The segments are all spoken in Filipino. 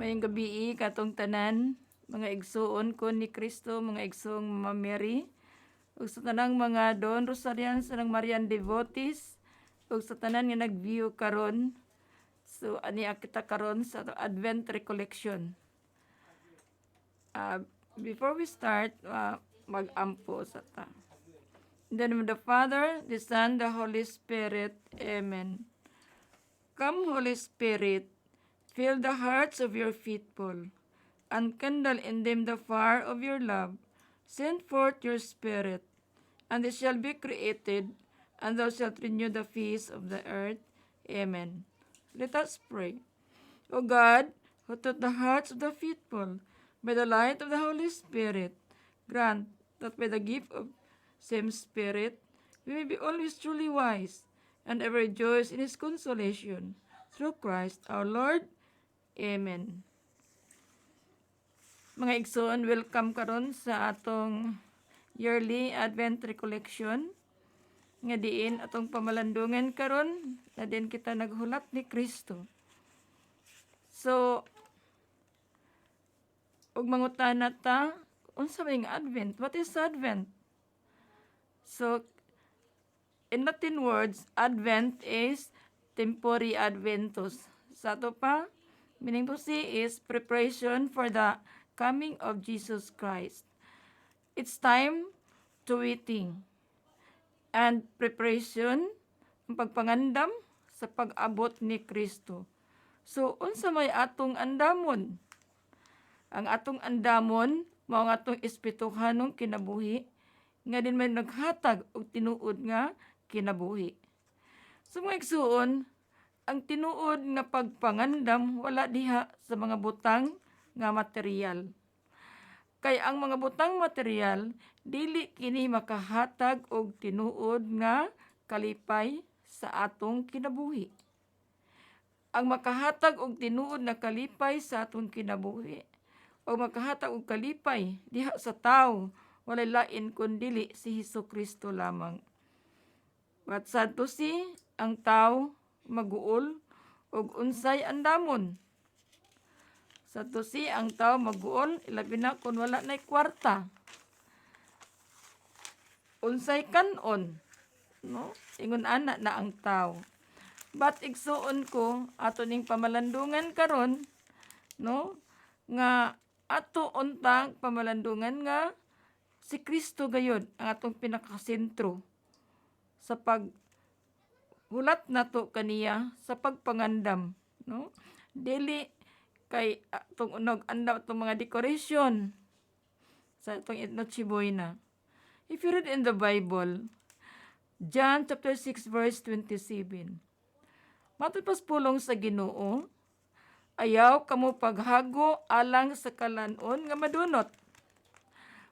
Mayong gabi katong tanan, mga igsuon ko ni Kristo, mga igsuong Mama Mary, ug sa tanang mga Don Rosarians ng Marian Devotees, ug sa tanan nga nag-view karon. So ani kita karon sa Advent Recollection. Before we start, mag-ampo sa ta. In the name of the Father, the Son, the Holy Spirit. Amen. Come, Holy Spirit, fill the hearts of your faithful, and kindle in them the fire of your love. Send forth your Spirit, and they shall be created, and thou shalt renew the face of the earth. Amen. Let us pray. O God, who taught the hearts of the faithful by the light of the Holy Spirit, grant that by the gift of same Spirit, we may be always truly wise, and ever rejoice in His consolation. Through Christ our Lord. Amen. Mga igsoon, welcome karon sa atong yearly Advent Recollection. Nga diin atong pamalandungan karon na din kita naghulat ni Kristo. So, ug mangutana ta, unsa may Advent? What is Advent? So, in Latin words, Advent is tempori adventus. Sa to pa, meaning to say is preparation for the coming of Jesus Christ. It's time to waiting and preparation, ang pagpangandam sa pag-abot ni Kristo. So, unsa may atong andamon? Ang atong andamon, mao nga atong espirituhanong kinabuhi, nga din may naghatag og tinuod nga kinabuhi. So mga igsuon, ang tinuod nga pagpangandam wala diha sa mga butang nga material. Kay ang mga butang material dili kini makahatag og tinuod nga kalipay sa atong kinabuhi. Ang makahatag og tinuod na kalipay sa atong kinabuhi o makahatag og kalipay diha sa tawo walay lain kundi si Hesukristo lamang. But sad to see, ang tao maguol ug unsay andamon. Sad to see, ang tao maguol ilabi na kun wala nay kwarta. Unsay kanon, no? Ingon ana na ang tao. But igsuon ko ato ning pamalandungan karon, no? Nga ato untang pamalandungan nga si Kristo gayud ang atong pinakasentro sa paghulat nato kaniya sa pagpangandam, no? Dili kay atong unog andam atong mga decoration sa atong Noche Buena. If you read in the Bible, John chapter 6 verse 27. Matod pas pulong sa Ginoo, ayaw kamo paghago alang sa kalanon nga madunot,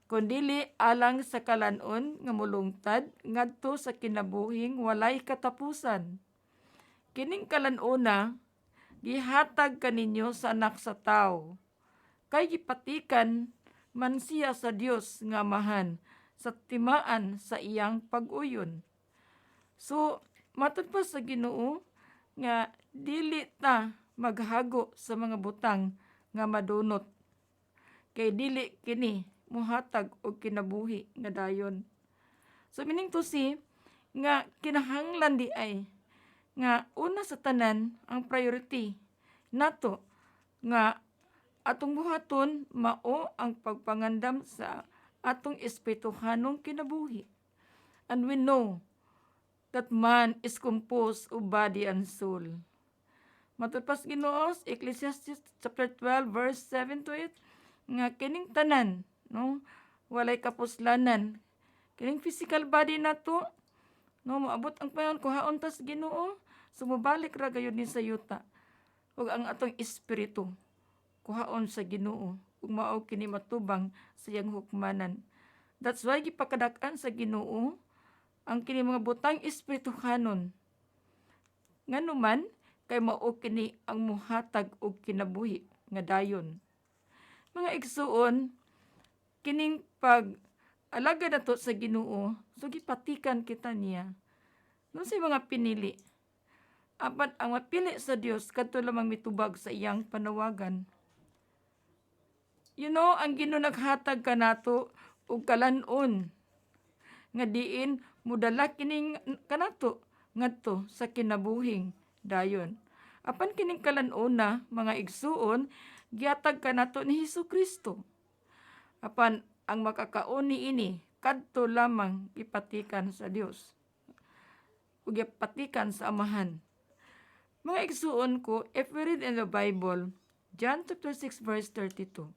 kundili alang sa kalanon nga mulungtad ngadto sa kinabuhing walay katapusan. Kining kalanona gihatag kaninyo sa anak sa tawo, kay gipatikan man siya sa Dios nga amahan sa timaan sa iyang pag-uyon. So, matud pa sa Ginoo nga dili ta maghago sa mga butang nga madunot, kay dili kini muhatag og kinabuhi nga dayon. So meaning to say nga kinahanglan di ay nga una sa tanan ang priority nato nga atong buhaton mao ang pagpangandam sa atong espirituhanong kinabuhi. And we know that man is composed of body and soul. Matod pas Ginoo, Ecclesiastes chapter 12 verse 7 to 8, nga kining tanan, no, walay kapuslanan. Kining physical body nato, no, moabot ang panahon kuhaon tas Ginoo, sumubalik ra gayud ni sa yuta. Ug ang atong espiritu kuhaon sa Ginoo, ug mao kini matubang sa iyang hukmanan. That's why gipakadak-an sa Ginoo ang kini mga butang espirituhanon. Nganuman kay mao kini ang muhatag og kinabuhi nga dayon. Mga igsuon, kining pag-alaga nato sa Ginoo, so gipatikan kita niya. No sa mga pinili. Apat ang mapili sa Dios kadto lamang mitubag sa iyang panawagan. ang Ginoo naghatag kanato og kalan-on nga diin mudala kining kanato ngadto sa kinabuhing dayon. Apan kining kalan-ona, mga igsuon, gihatag kanato ni Hesukristo. Apan ang makakaon niini kadto lamang ipatikan sa Dios ug ipatikan sa Amahan. Mga igsuon ko, if we read in the Bible, John chapter 6 verse 32,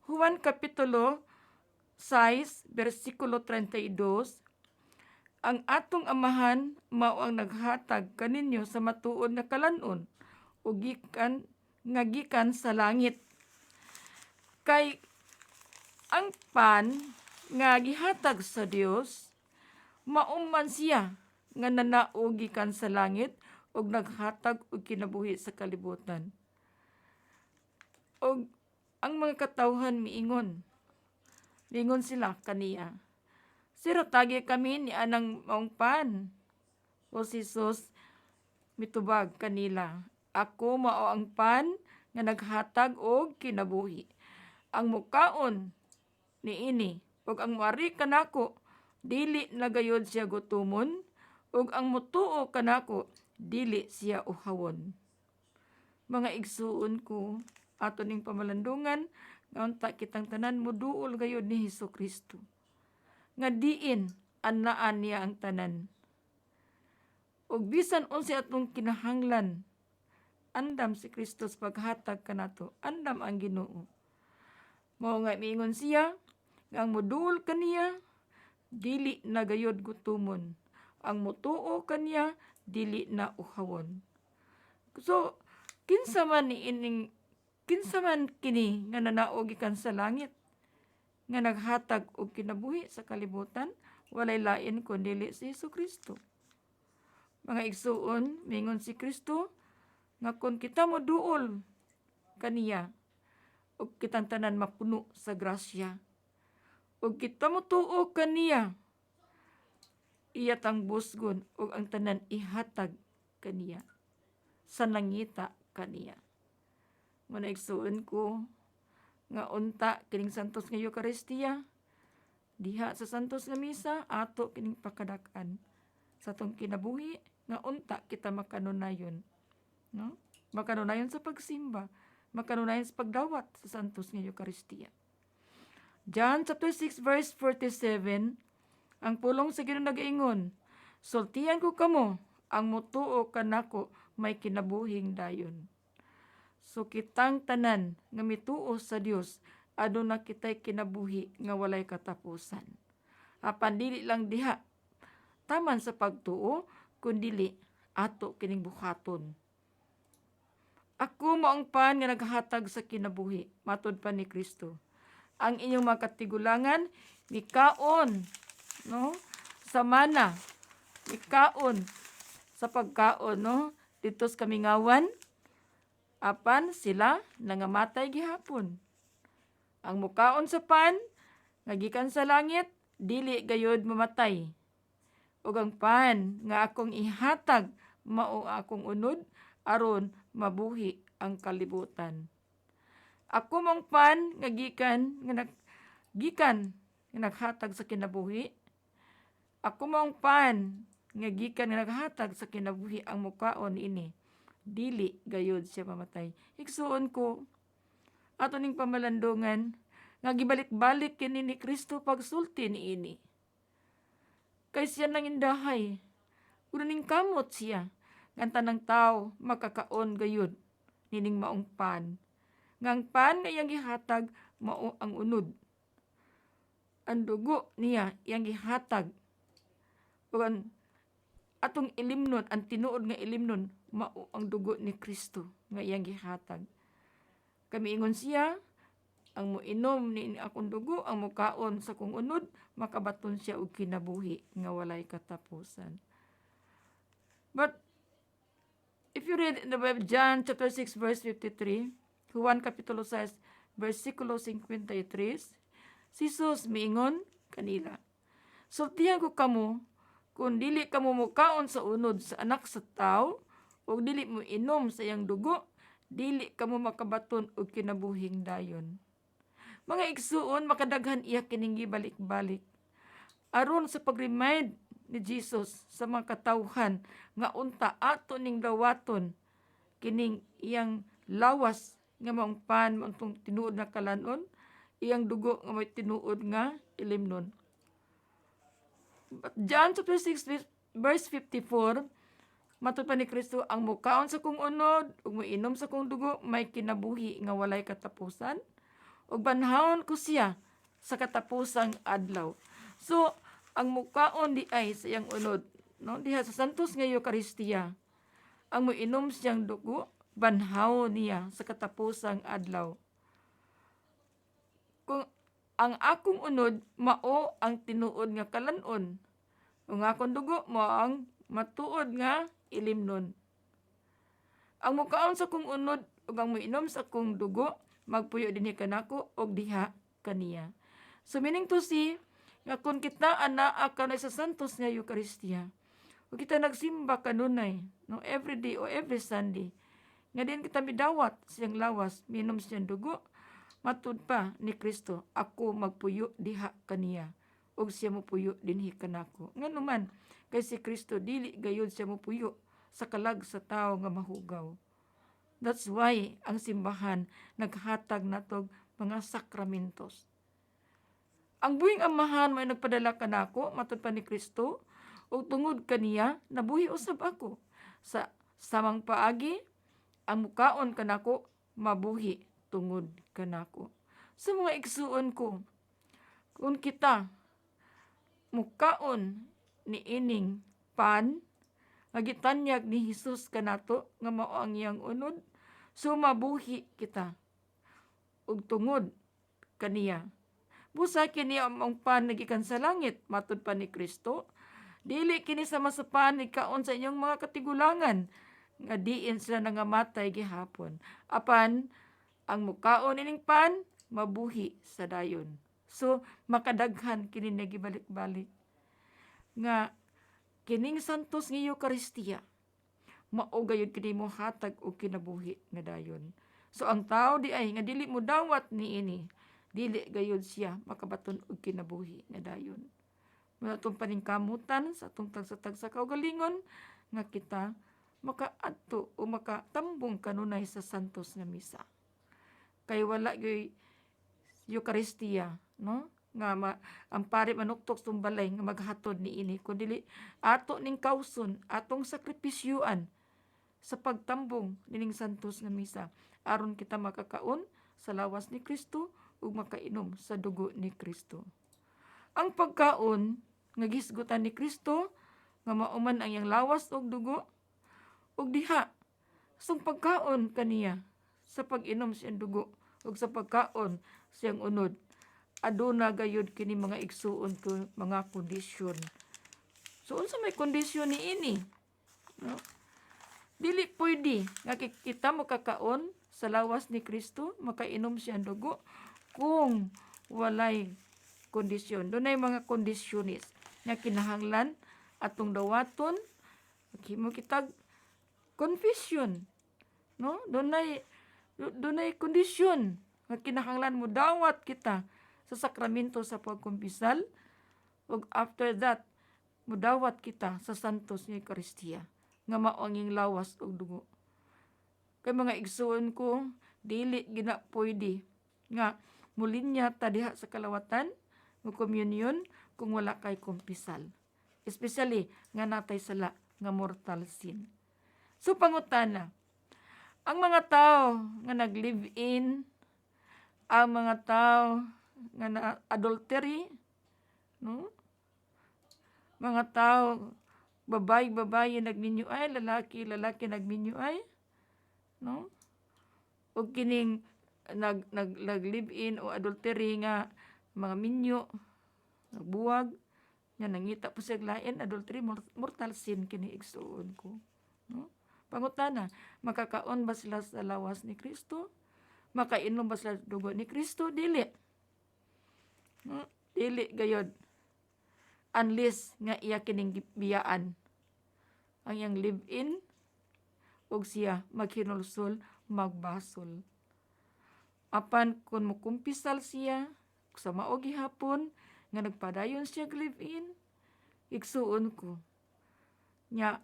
Juan kapitulo 6 versikulo 32, ang atong Amahan mao ang naghatag kaninyo sa matuod nga kalan-on ug gikan sa langit. Kay ang pan nga gihatag sa Dios mao man siya nga nanao gikan sa langit ug naghatag og kinabuhi sa kalibutan. Og ang mga katawhan miingon sila kaniya, sira tagi kami ni anang maong pan. O si Jesus mitubag kanila, ako mao ang pan nga naghatag og kinabuhi. Ang mukaon niini ug ang moari kanako dili na gayud siya gutomon, ug ang motuo kanako dili siya uhawon. Mga igsuon ko, ato ning pamalandungan nga unta kitang tanan moduol gayud ni Hesukristo. Nga diin anaan niya ang tanan. Ug bisan unsa atong kinahanglan, andam si Kristo sa paghatag kanato, andam ang Ginoo. Mao nga miingon siya nga ang moduol kaniya dili na gayud gutomon, ang motuo kaniya dili na uhawon. So kinsa man kini nga nanao gikan sa langit nga naghatag og kinabuhi sa kalibutan, walay lain kundi si Hesukristo. Mga igsuon, mingon si Kristo nga kung kita moduol kaniya ug kitang tanan mapuno sa grasya, ug kita motuo kaniya, iya tang busgon ug ang tanan ihatag kaniya, sa nangita kaniya. Mga igsuon ko, nga unta kining santos nga Eucharistia, diha sa santos nga misa, ato kining pakadak-an sa atong kinabuhi, nga unta kita makanunayon. No? Makanunayon sa pagsimba, makanunayon sa pagdawat sa santos nga Eucharistia. John chapter 6 verse 47, ang pulong sa Ginoo nagaingon, sultihan ko kamo, ang motuo kanako may kinabuhing dayon. So kitang tanan nga mituo sa Dios, aduna kitay kinabuhi nga walay katapusan. Apan dili lang diha taman sa pagtuo, kundili ato kining buhaton. Ako mo ang pan nga naghatag sa kinabuhi, matud pa ni Kristo. Ang inyong mga katigulangan, mikaon, no? Sa mana, mikaon sa pagkaon, no? Dito sa kamingawan, apan sila nangamatay gihapon. Ang mukaon sa pan, ngagikan sa langit, dili gayod mamatay. Ug ang pan nga akong ihatag, mao akong unod, aron mabuhi ang kalibutan. Ako mong pan nga gikan nga naghatag sa kinabuhi. Ako mong pan nga gikan nga naghatag sa kinabuhi, ang mukaon ini dili gayud siya mamatay. Igsuon ko, ato ning pamalandungan, nga gibalik-balik kini ni Kristo pagsulti niini. Kay siya nang indahay, unaning kamot siya, nga tanang tao makakaon gayud, nining maong pan. Ngang pan nga iyang gihatag, mao ang unod. Ang dugo niya iyang gihatag, ug atong ilimnon, ang tinuod nga ilimnon, mao ang dugo ni Kristo nga iyang gihatag. Kami ingon siya, ang moinom ni akong dugo, ang mukaon sa kong unod, makabaton siya og kinabuhi nga walay katapusan. But if you read in the Bible, John chapter 6 verse 53, Juan kapitulo 6 versikulo 53, si Jesus miingon kanila, sultihan ko kamo, kung dili kamo mukaon sa unod sa anak sa tao, o dili mo inom sa iyang dugo, dili kamo makabaton og kinabuhing dayon. Mga igsuon, makadaghan iya kining gibalik-balik aron sa pag-remind ni Jesus sa mga katawhan nga unta ato ning dawaton kining iyang lawas nga maong pan maong tinuod nga kalanon, iyang dugo nga may tinuod nga ilimnon. But John chapter 6 verse 54, matud pa ni Kristo, ang mukaon sa kong unod ug moinom sa kong dugo may kinabuhi nga walay katapusan ug banhawon ko siya sa katapusang adlaw. So ang mukaon di ay sa iyang unod, no, diha sa santos nga Eucharistia, ang moinom siyang dugo banhawon niya sa katapusang adlaw. Kung ang akong unod mao ang tinuod nga kalanon, ang akong dugo mao ang matuod nga ilimnon. Ang mukaon sa kong unod ug ang moinom sa kong dugo magpuyo dinhi kanako og diha kaniya. So meaning to say nga kung kita anaa kanay sa santos nga Eucharistia, ug kita nagsimba kanunay, no, every day o every Sunday, nga din kita midawat siyang lawas, minom siyang dugo, matud pa ni Kristo, ako magpuyo diha kaniya ug siya mopuyo dinhi kanako. Ngano man kay si Kristo dili gayud siya mopuyo sa kalag sa tawo nga mahugaw. That's why ang simbahan naghatag natog mga sakramentos. Ang buhing amahan may nagpadala kanako, matud pa ni Kristo, ug tungod kaniya nabuhi usab ako. Sa samang paagi ang mukaon kanako mabuhi tungod kanako. Sa mga igsuon ko, kung kita mukaon ni ining pan nga gitanyag ni Hesus kanato nga mao ang iyang unod, so mabuhi kita ug tungod kaniya. Busa kini ang pan nagikan sa langit, matud pa ni Kristo, dili kini sama sa pan ikaon sa inyong mga katigulangan nga diin sila nangamatay gihapon. Apan ang mukaon ining pan mabuhi sa dayon. So makadaghan kini nagibalik-balik nga kining santos nga Eucharistia mao gayud kini mo hatag og kinabuhi nga dayon. So ang tao di ay nga dili mo dawat niini, dili gayud siya makabaton og kinabuhi nga dayon. Muna itong paningkamutan sa atong tagsatag sa kaugalingon nga kita makaadto o makatambong kanunay sa santos nga misa. Kay wala gyud Eucharistia, no? Nga ang pari manuktok sumbalay nga maghatod niini kundi ato ning kauson, atong sakripisyuan sa pagtambong nining santos nga misa aron kita makakaon sa lawas ni Kristo ug makainom sa dugo ni Kristo. Ang pagkaon nga gisgutan ni Kristo nga mauman ang iyang lawas ug dugo ug diha sung pagkaon kaniya sa pag-inom siyang dugo ug sa pagkaon siyang unod, aduna gayud kini mga igsuon ko mga kondisyon. So unsa may kondisyon niini? No? Dili pwede nga kita makakaon sa lawas ni Kristo, makainom siyang dugo kung walay kondisyon. Dunay mga kondisyonis nga kinahanglan atong dawaton, maghimo kitag confession, no? Dunay kondisyon nga kinahanglan mo dawat kita sa sakramento sa pagkumpisal ug after that mudawat kita sa santos nga Eucharistia nga mao ang iyang lawas ug dugo. Kay mga igsuon ko, dili gina pwede nga mulinya ta diha sa kalawatan ng communion kung wala kay kumpisal. Especially nga natay sala nga mortal sin. So pangutana, ang mga tao nga nag-live-in, ang mga tao nga na adultery, no? Mga tao babae nagminyoay, lalaki nagminyoay, no? O kining nag-live-in o adultery nga mga minyo, nagbuwag, nga nangita po siya lain, adultery, mortal sin kini igsuon ko. No? Pangutana, makakaon ba sila sa lawas ni Kristo? Makainom ba sila sa dugo ni Kristo? Dili. No? Dili gayod. Unless nga iya kining biyaan ang iyang live-in ug siya maghinulsol, magbasol. apan kun mukumpisal siya sa mao gihapon nga nagpadayon siya live-in, igsuon ko nya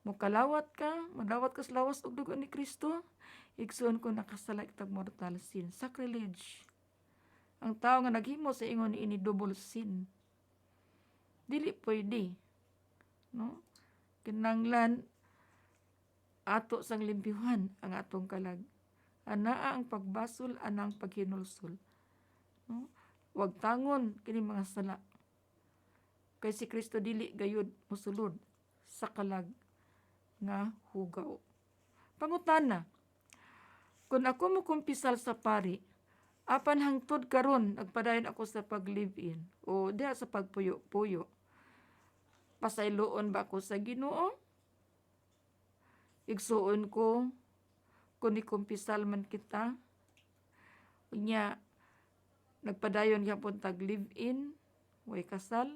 mukalawat ka, madawat ka sa lawas ug dugo ni Kristo, igsuon ko nakasala kitag mortal sin, sacrilege. Ang tao nga naghimo sa ingon ini double sin. Dili pwede, no? Kinahanglan ato sang limpihan ang atong kalag. Anaa ang pagbasol, ana ang paghinulsol. No? Wag tangon kini mga sala. Kay si Kristo dili gayud mosulod sa kalag nga hugaw. Pangutana, kung ako mo kumpisal sa pari, apan hangtod karon nagpadayon ako sa pag-live-in o diha sa pagpuyo-puyo, pasayloon ba ako sa Ginoo? Igsuon ko, kung ikumpisal man kita, unya nagpadayon gyapon tag live-in, way kasal,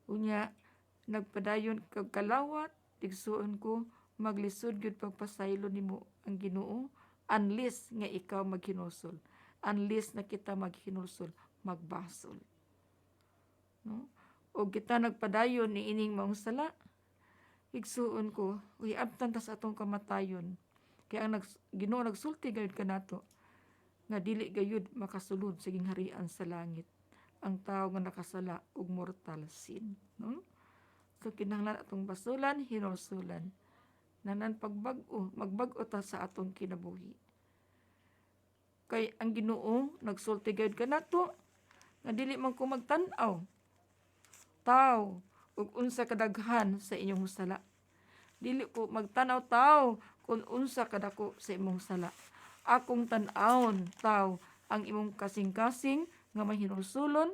unya nagpadayon kag kalawat, igsuon ko, maglisod gyud pagpasaylo nimo ang Ginoo, unless nga ikaw maghinulsol, unless na kita maghinulsol, magbasol. No? O kita nagpadayon ni ining maong sala, igsuon ko, uy, abtan ta sa atong kamatayon. Kaya ang Ginoo nagsulti gayud kanato, nga dili gayud makasulod sa gingharian sa langit ang tao nga nakasala og mortal sin. No? So kinahanglan atong basulan, hinulsulan. Nanan pagbag-o, magbag-o ta sa atong kinabuhi. Kay ang Ginoo nagsulti gayud kanato, nga dili man ko magtan-aw tao ug unsa kadaghan sa inyong sala. Dili ko magtanaw tao kung unsa kadako sa imong sala. Akong tan-awon tao ang imong kasing-kasing nga mahinulsulon,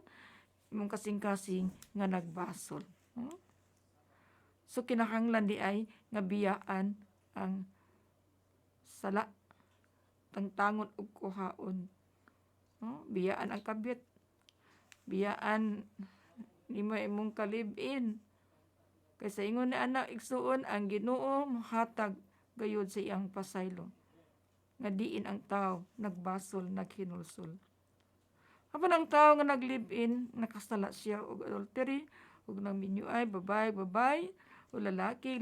imong kasing-kasing nga nagbasol. So kinahanglan di ay nga biyaan ang sala, tangtangon ug kuhaon. Biyaan ang kabit, biyaan nimo imong kalib-in. Kaysa ingon ni anak igsuon, ang Ginoo mohatag gayud sa iyang pasaylo, nga diin ang tao nagbasol, naghinulsol. Apan ang tao nga nag-live-in, nakasala siya og adultery, ug nangminyuay, babay, o lalaki,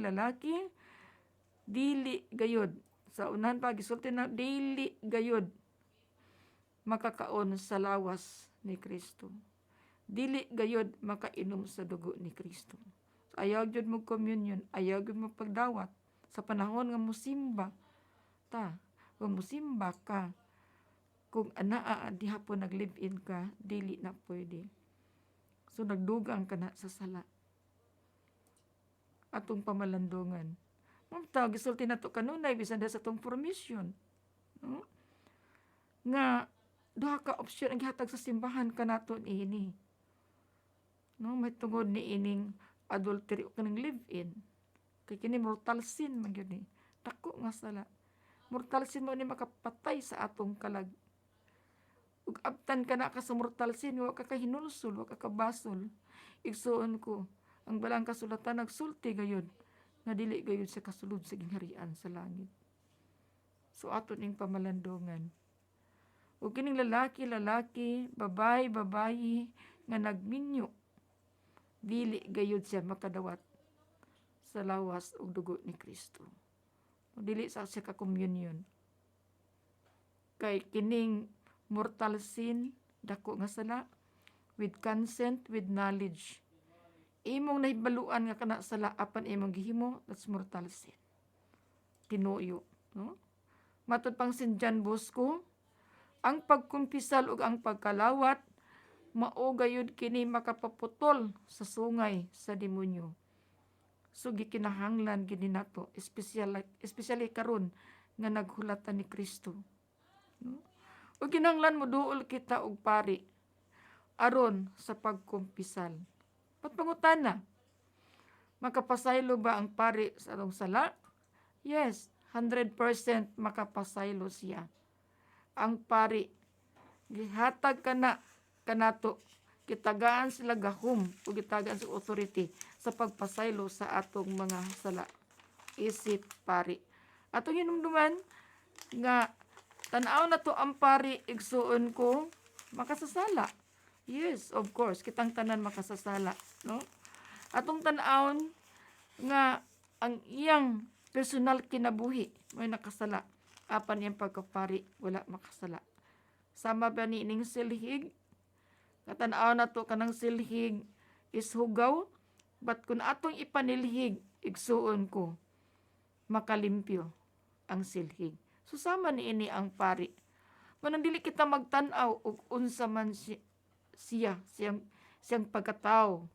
dili gayud. Sa unahan pa, gisulti na, dili gayud makakaon sa lawas ni Kristo. Dili gayud makainom sa dugo ni Kristo. Ayaw jud mo communion, ayaw jud mo pagdawat sa panahon nga musimba ta, kung musimba ka, kung anaa di hapon nag-live-in ka, dili na pwede. So nagdugang ka na sa sala. Atong pamalandungan. Tawag gisulti na to kanunay, bisan sa atong permission. Nga, duha ka opsyon ang gihatag sa simbahan kanaton ini. May tungod ni ining adultery o kanang live-in. Kay kini mortal sin man gyud ni. Dako nga sala. Mortal sin mo ni makapatay sa atong kalag. Ug abtan ka na ka sa mortal sin, wa ka kahinulsol, wa ka kabasol. Igsuon ko, ang balang kasulatan nagsulti gayud nga dili gayud sa kasulod sa gingharian sa langit. So ato ning pamalandungan. Ug kining lalaki, babayi nga nagminyo, dili gayud siya makadawat sa lawas ug dugo ni Kristo. Dili sa siya ka communion. Kay kining mortal sin, dako nga sala, with consent, with knowledge. Imong nahibaluan nga kana sala apan imong gihimo, that's mortal sin. Tinuyo, no? Matud pang St. John Bosco, ang pagkumpisal ug ang pagkalawat mao gayud kini makapaputol sa sungay sa demonyo. So gikinahanglan gid nato, especially karon nga naghulatan ni Kristo. No? Ug kinahanglan mo duol kita og pari aron sa pagkumpisal. Pangutana, makapasaylo ba ang pari sa atong sala? Yes, 100% makapasaylo siya. Ang pari, gihatag kanato, kitagaan sila gahom o gitagaan sa authority sa pagpasaylo sa atong mga sala. Isip pari. Atong hinumduman nga Tan-aw na to ang pari igsuon ko makasasala. Yes, of course, kitang tanan makasasala, no? Atong tan-awon nga ang iyang personal kinabuhi may nakasala. Apan iyang pagkapari wala makasala. Sama ba ni ining silhig? Katanaw na to kanang silhig is hugaw, but kung atong ipanilhig, igsuon ko, makalimpyo ang silhig. Susama ni ini ang pari. Manang dili kita magtanaw og unsa man siyang pagkatao.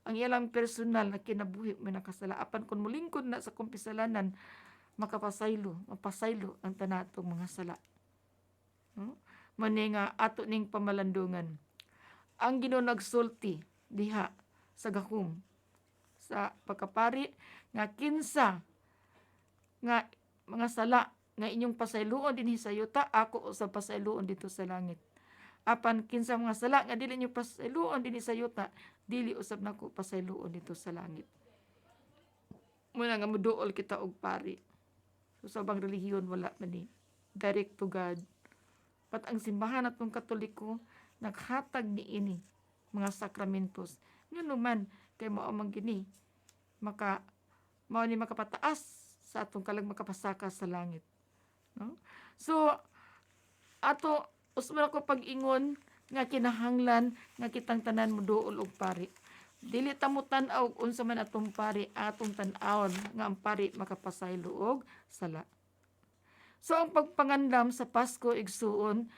Ang ilang personal na kinabuhi may nakasala. Apan kung mulingkod na sa kumpisalanan, mapasaylo ang tanatong mga sala. No? Mani nga ato ning pamalandungan. Ang Ginoo nagsulti diha sa gahom sa pagkapari nga kinsa nga mga sala nga inyong pasayloon dinhi sa yuta, ako sa pasayloon dito sa langit. Apan kinsa mga sala nga dili niyo pasayloon dinhi sa yuta, dili usab nako pasayloon dito sa langit. Muna nga muduol kita og pari. So sa bang relihiyon wala man ni direct to God. Pat ang simbahan atong Katoliko naghatag ni ini mga sakramentos. Ngano man kay mao man gini mao ni makapataas sa atong kalag makapasaka sa langit. No? So ato usman ako pag-ingon nga kinahanglan nga kitang tanan muduol og pari. Dili ta mo tan-aw unsa man atong pari, atong tan-awon nga ang pari makapasaylo og sala. So ang pagpangandam sa Pasko igsuon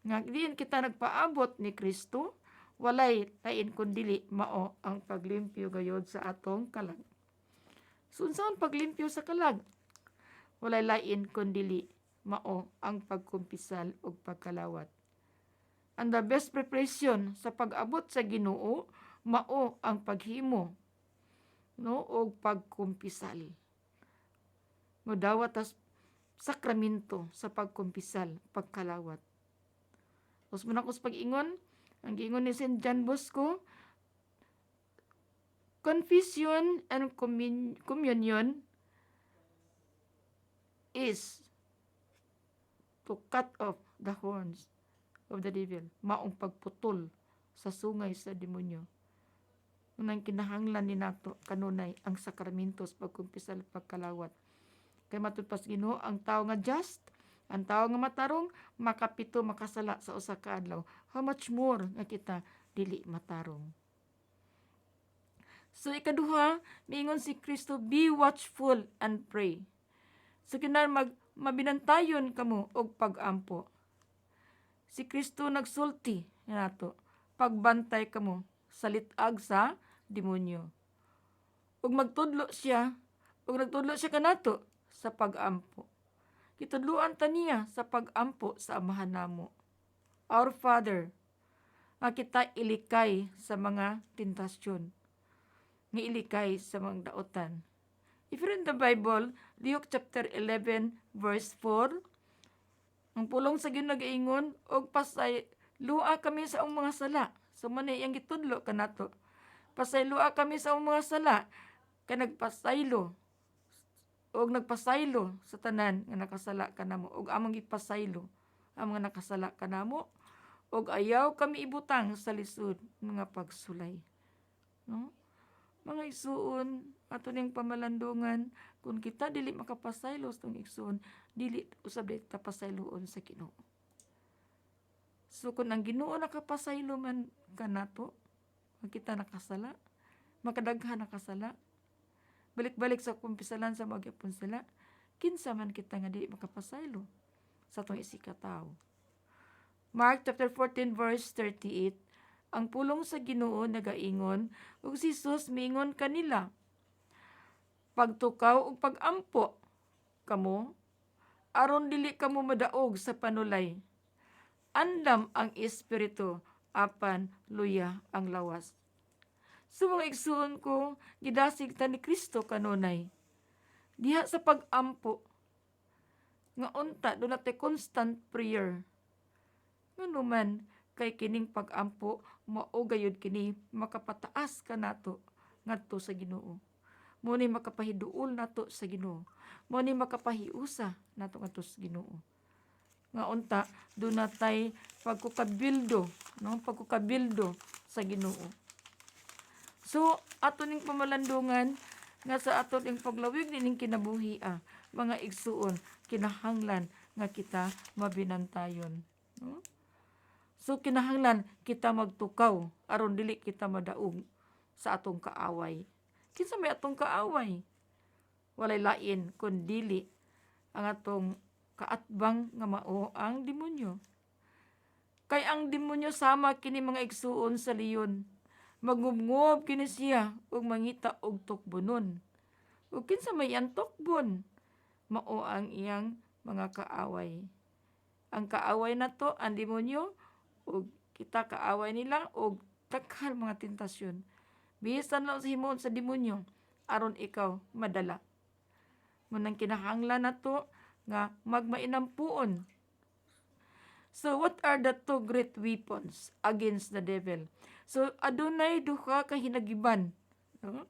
nga diin kita nagpaabot ni Kristo, walay lain kundi mao ang paglimpyo gayod sa atong kalag. So unsaon paglimpyo sa kalag? Walay lain kundi mao ang pagkumpisal og pagkalawat. And the best preparation sa pag-abot sa Ginoo mao ang paghimo no og pagkumpisal. Modawat as sakramento sa pagkumpisal, pagkalawat. Os man ako pag-ingon, ang giingon ni St. John Bosco, confession and communion is to cut off the horns of the devil, maong pagputol sa sungay sa demonyo. Unang kinahanglan ni nato kanunay ang sakramentos pagkumpisal pagkalawat. Kay matud pas Ginoo ang tao nga just, ang tao nga matarong makapito makasala sa usa ka adlaw. How much more nga kita dili matarong. So ikaduha, miingon si Kristo, be watchful and pray. So kinahanglan mabinantayon kamo og pag-ampo. Si Kristo nagsulti nato, pagbantay kamo sa litag sa demonyo. Ug nagtudlo siya kanato sa pag-ampo. Kitudloan ta niya sa pag-ampo sa amahan namo. Our Father, nga kita ilikay sa mga tentasyon, nga ilikay sa mga daotan. If you read the Bible, Luke chapter 11 verse 4, ang pulong sa Ginoo nagaingon og pasayloa kami sa among mga sala. So man iyang gitudlo kanato. Pasayloa kami sa among mga sala kay nagpasaylo sa tanan nga nakasala kanamo og among ipasaylo ang mga nakasala kanamo og ayaw kami ibutang sa lisod nga pagsulay. No? Mga igsuon ato ning pamalandungan, kung kita dili makapasaylo sa tong igsuon, dili usab ta pasayloon sa Ginoo. So kung ang Ginoo nakapasaylo man kanato, kita nakasala, makadaghan nakasala, balik-balik sa kumpisalan sa magyapon sila, kinsa man kita nga dili makapasaylo sa atong isikataw. Mark chapter 14 verse 38, ang pulong sa Ginoo nagaingon, ug si Jesus miingon kanila, pagtukaw ug pagampo kamo, aron dili kamo madaog sa panulay. Andam ang espiritu, apan luya ang lawas. So mga igsuon ko, gidasig ta ni Kristo kanunay. Diha sa pag-ampo, nga unta, doon natin constant prayer. Nga naman, kay kining pag-ampo, maugayod kini, makapataas ka nato, ngadto sa Ginoo. Muni makapahiduol nato sa Ginoo. Muni makapahiusa nato ngadto sa Ginoo. nga unta dunatay pagkukabildo, no, pagkukabildo sa Ginoo. So ato ning pamalandungan nga sa ato ning paglawig ning kinabuhi, mga igsuon, kinahanglan nga kita mabinantayon, no? So kinahanglan kita magtukaw aron dili kita madaog sa atong kaaway. Kinsa may atong kaaway? Walay lain kun dili ang atong kaatbang nga mao ang demonyo. Kay ang demonyo sama kini mga igsuon sa leyon. Magngubngob kini siya ug mangita og tukbonon. Ug kinsa may iyang tukbon? Mao ang iyang mga kaaway. Ang kaaway nato ang demonyo ug kita kaaway nila og daghan mga tentasyon. Bisan lang sa himuon sa demonyo aron ikaw madala. Munang kinahanglan nato nga magmainampuon. So what are the two great weapons against the devil? So adunay duha ka hinagiban, no?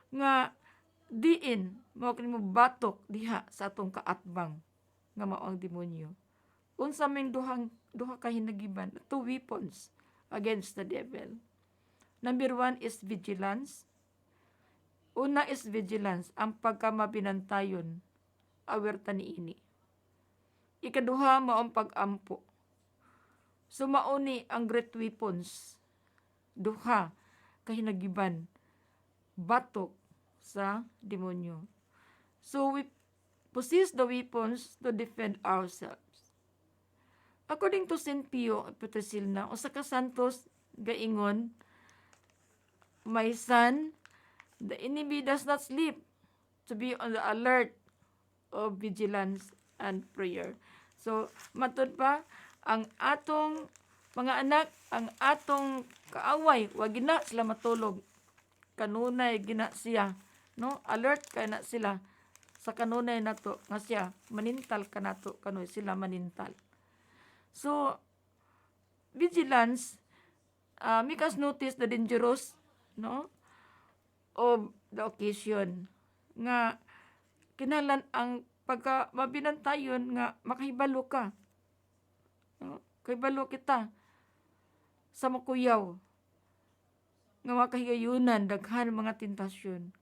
Nga diin mao kini mo batok diha sa atong kaatbang nga mao ang demonyo. Unsa may duha ka hinagiban, two weapons against the devil. Number 1 is vigilance. Una is vigilance, ang pagkamabinantayon, awerta niini. Ikaduha mao ang pag-ampo. So mauni ang great weapons, duha kahinagiban, batok sa demonyo. So we possess the weapons to defend ourselves. According to St. Pio Petrosilna, usa ka santos gaingon, "My son, the enemy does not sleep, to be on the alert of vigilance and prayer." So, matud pa, ang atong mga anak, ang atong kaaway, wag gina sila matulog. Kanunay gina siya, no? Alert kay na sila sa kanunay nato nga siya manintal kanato kanoy sila manintal. So, vigilance, make us notice the dangerous, no, of the occasion. Nga kinahanglan ang pagka mabinantayon nga makahibalo ka. No? Kahibalo kita sa makuyaw nga makahigayunan daghan mga tentasyon.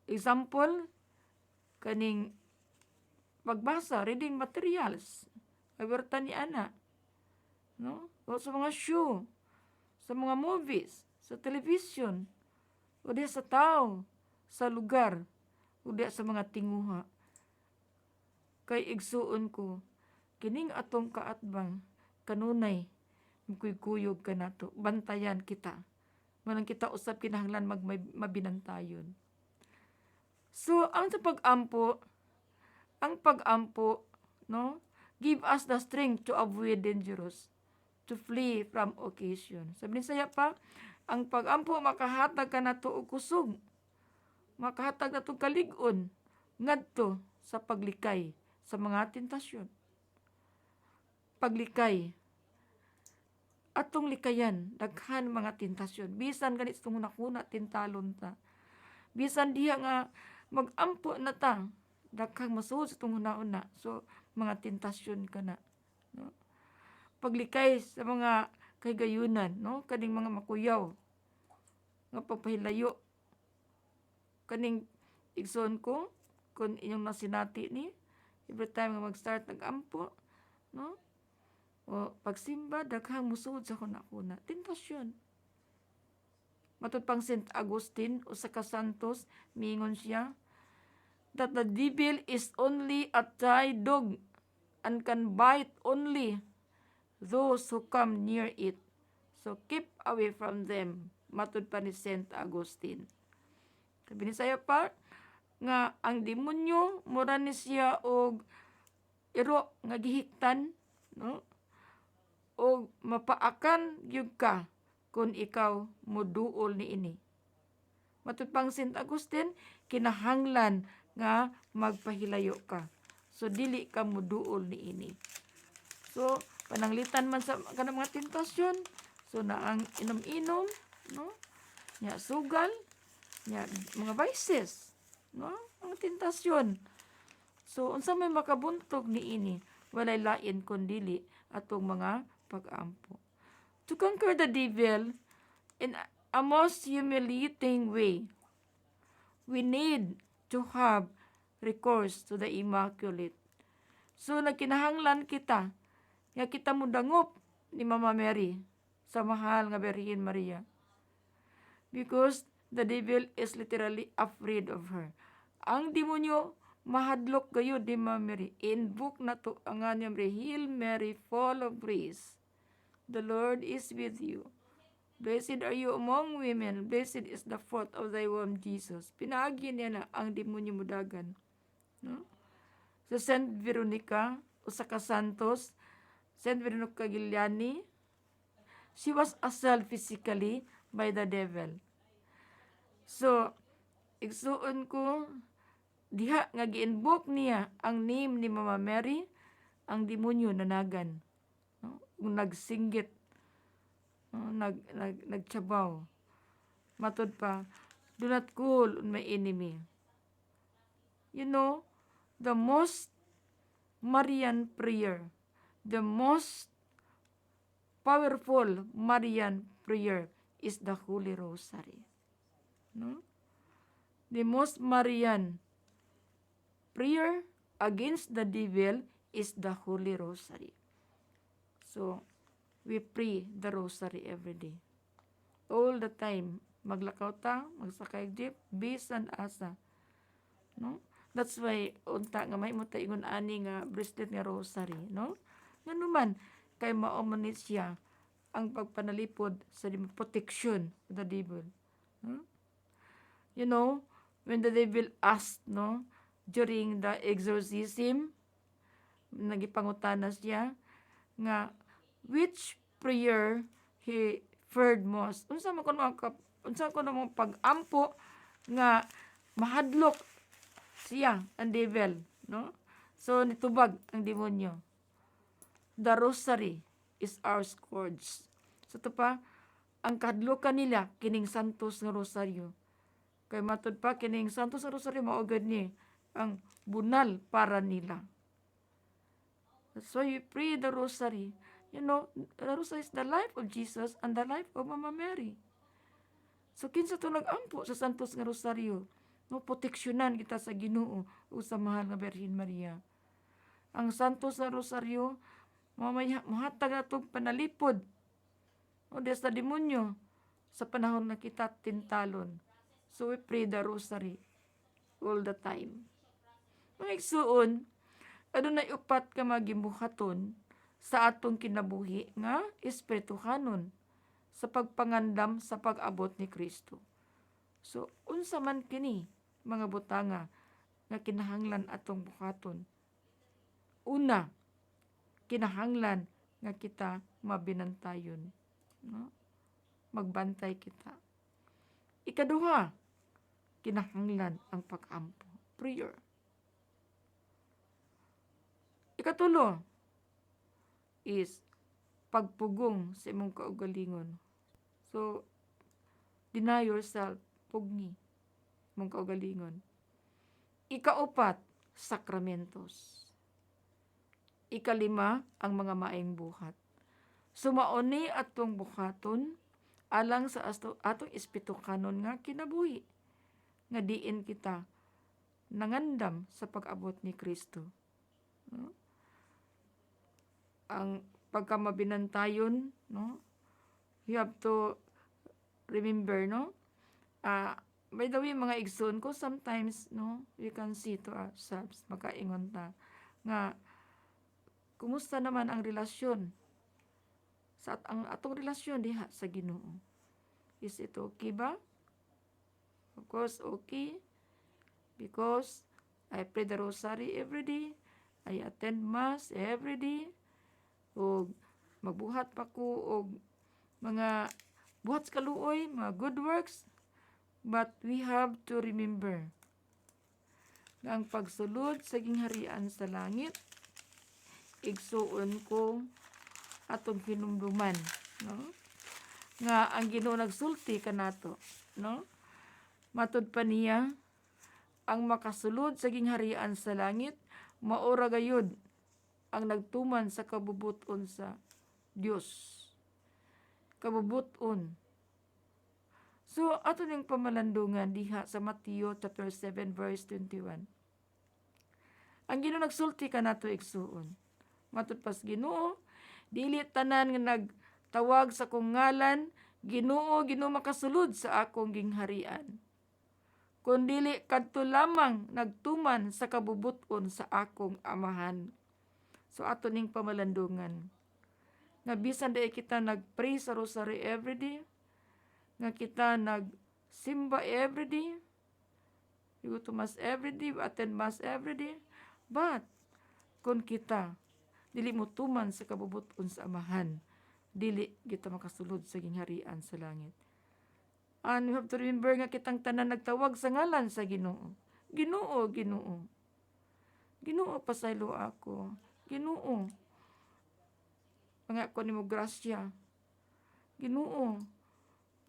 Example, kaning pagbasa, reading materials, awerta ni ana, no? O sa mga show, sa mga movies, sa television, o diya sa tao, sa lugar, o diya sa mga tinguha. Kay igsuon ko, kining atong kaatbang, kanunay, magkuyog ka nato, bantayan kita. Manang kita usap kinahanglan mabinantayon. So, ang sa pag-ampo, no, give us the strength to avoid dangerous, to flee from occasion. Sabi ni saya pa, ang pag-ampo makahatag ka nato og kusog, makahatag nato kalig-on ngadto sa paglikay sa mga tentasyon. Paglikay, atong likayan daghan mga tentasyon. Bisan ganit itong hunakuna tintalon ta. Bisan diha nga mag-ampo na ta, daghang masuod sa itong hunahuna. So mga tentasyon ka na, no? Paglikay sa mga kahigayunan, no? Kaning mga makuyaw nga pagpahilayo. Kaning igsoon ko, kung inyong nasinati ni, every time nga mag-start nag-ampo, no? O pagsimba, daghang musuod sa kuna-kuna. Tentasyon. Matud pang St. Augustine, usa ka santos, miingon siya, that the devil is only a tie dog and can bite only those who come near it. So keep away from them. Matud pa ni St. Augustine. Sabi ni saya pa, nga ang demonyo, mura ni siya og iro nga gihiktan, no? O mapaakan gyud ka kung ikaw moduol ni ini. Matud pang St. Augustine, kinahanglan nga magpahilayo ka. So dili ka moduol ni ini. So pananglitan man sa kanang mga tentasyon, so na ang inom-inom, no? Nya sugal, nya mga vices, no? Ang tentasyon. So unsa may makabuntog ni ini? walay lain kundili atong mga pag-ampo. To conquer the devil in a most humiliating way, we need to have recourse to the Immaculate. So nagkinahanglan kita nga kita mudangop ni Mama Mary sa mahal nga Birhen Maria. Because the devil is literally afraid of her. Ang demonyo mahadlok gayud ni Mama Mary. Invoke na to ang anyang Hail Mary, full of grace. The Lord is with you. Blessed are you among women. Blessed is the fruit of thy womb, Jesus. Pinaagi niya na ang demonyo mudagan. No? Sa Saint Veronica, o sa Santos, Saint Veronica Giuliani, she was assailed physically by the devil. So, igsuon ko, diha nga gi-invoke niya ang name ni Mama Mary, ang demonyo nanagan. No? Nagsinggit, no? Nagtsabaw. Matod pa, do not call on my enemy. You know, the most Marian prayer, the most powerful Marian prayer is the Holy Rosary. No? The most Marian prayer against the devil is the Holy Rosary. So, we pray the Rosary every day. All the time. Maglakaw ta, magsakay jeep, bisan asa. No? That's why, unta nga may mutaingon ani nga bracelet nga rosary. No? Nga naman, kay maumanit siya ang pagpanalipod sa protection of the devil. No? You know, when the devil asked, no, during the exorcism, nagipangutana siya, nga, which prayer he feared most? Unsa man ko namang pag-ampo nga mahadlok siya ang devil, no? So nitubag ang demonyo. The rosary is our scourge. So to pa, ang kahadlokan nila kining santos nga rosaryo. Kay matod pa kining santos nga rosaryo maugad ni ang bunal para nila. So you pray the rosary. You know, the rosary is the life of Jesus and the life of Mama Mary. So kinsa to nag-ampo sa santos nga rosaryo? No, proteksyonan kita sa Ginoo o sa mahal nga Birhen Maria. Ang santos nga rosaryo, mahatag na itong panalipod o sa demonyo sa panahon na kita tintalon. So we pray the rosary all the time. Mga igsuon, adunay upat ka magimuhaton sa atong kinabuhi nga espirituhanon sa pagpangandam sa pag-abot ni Kristo. So, unsa man kini, mga butanga, nga kinahanglan atong buhaton. Una, kinahanglan nga kita mabinantayon. No? Magbantay kita. Ikaduha, kinahanglan ang pag-ampo. Prayer. Ikatulo is pagpugong sa imong kaugalingon. So, deny yourself, pugni mong kaugalingon. Ikaupat, sakramentos. Ikalima, ang mga maayong buhat. Sumaoni atong buhaton alang sa atong espirituhanon nga kinabuhi. Nga diin kita nangandam sa pag-abot ni Kristo. No? Ang pagkamabinantayon, no? You have to remember, no? By the way, mga igsoon ko, sometimes, no, we can see to ourselves, makaingon ta, nga, kumusta naman ang relasyon? Ang atong relasyon diha sa Ginoo. Is it okay ba? Of course, okay. Because I pray the rosary every day. I attend mass every day. O magbuhat pa ko og mga buhat sa kaluoy, mga good works. But we have to remember na ang pagsulod sa gingharian sa langit, igsuon ko atong hinumduman, no? Nga ang Ginoo nagsulti kanato, no? Matud pa niya, ang makasulod sa gingharian sa langit, maura gayud ang nagtuman sa kabubuton sa Dios. Kabubuton. So ato ning pamalandungan diha sa Mateo chapter 7 verse 21. Ang Ginoo nagsulti kanato igsuon. Matud pas Ginoo, dili tanan nga nagtawag sa kong ngalan, Ginoo, Ginoo makasulod sa akong gingharian. Kundili kadto lamang nagtuman sa kabubuton sa akong amahan. So ato ning pamalandungan. Nga bisan di kita nag-pray sa rosary everyday, nga kita nagsimba everyday, we go to mass everyday, we attend mass everyday, but kung kita dili mo tuman sa kabubuton sa amahan, dili kita makasulod sa gingharian sa langit. And we have to remember nga kitang tanan nagtawag sa ngalan sa Ginoo. Ginoo, Ginoo. Ginoo, pasaylo ako. Ginoo, mga ko nimo grasya. Ginoo,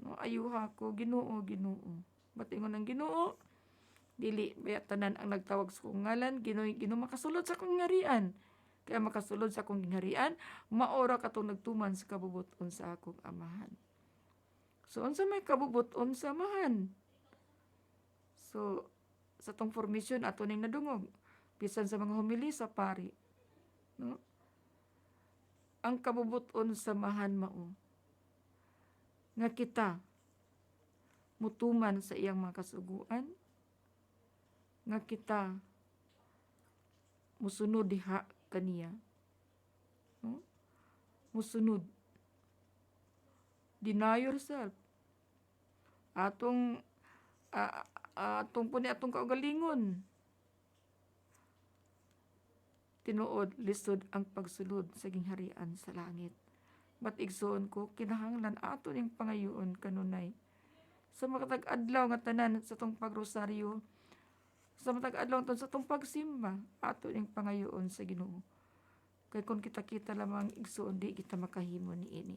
no, ayuha ko. Ginoo, Ginoo. Batingon ng Ginoo, dili baya tanan ang nagtawag sa kong ngalan, Ginoo makasulod sa kong gingharian. Kaya makasulod sa akong gingharian, maora katong nagtuman sa kabubuton sa akong amahan. So, unsa may kabubuton sa amahan? So, sa tong formation ato ning nadungog, bisan sa mga homily sa pari. No? Ang kabubuton sa amahan mao, nga kita mutuman sa iyang mga kasuguan, nga kita musunod diha kaniya. No? Musunod. Deny yourself. Atong atong kaugalingon. Tinuod lisod ang pagsulod sa gingharian sa langit. But igsoon ko, kinahanglan ato ning pangayoon kanunay. Sa matag adlaw nga tanan sa tong pagrosaryo, sa matag adlaw sa tong pagsimba, ato ning pangayoon sa Ginoo. Kay kung kita lamang igsoon, di kita makahimo niini.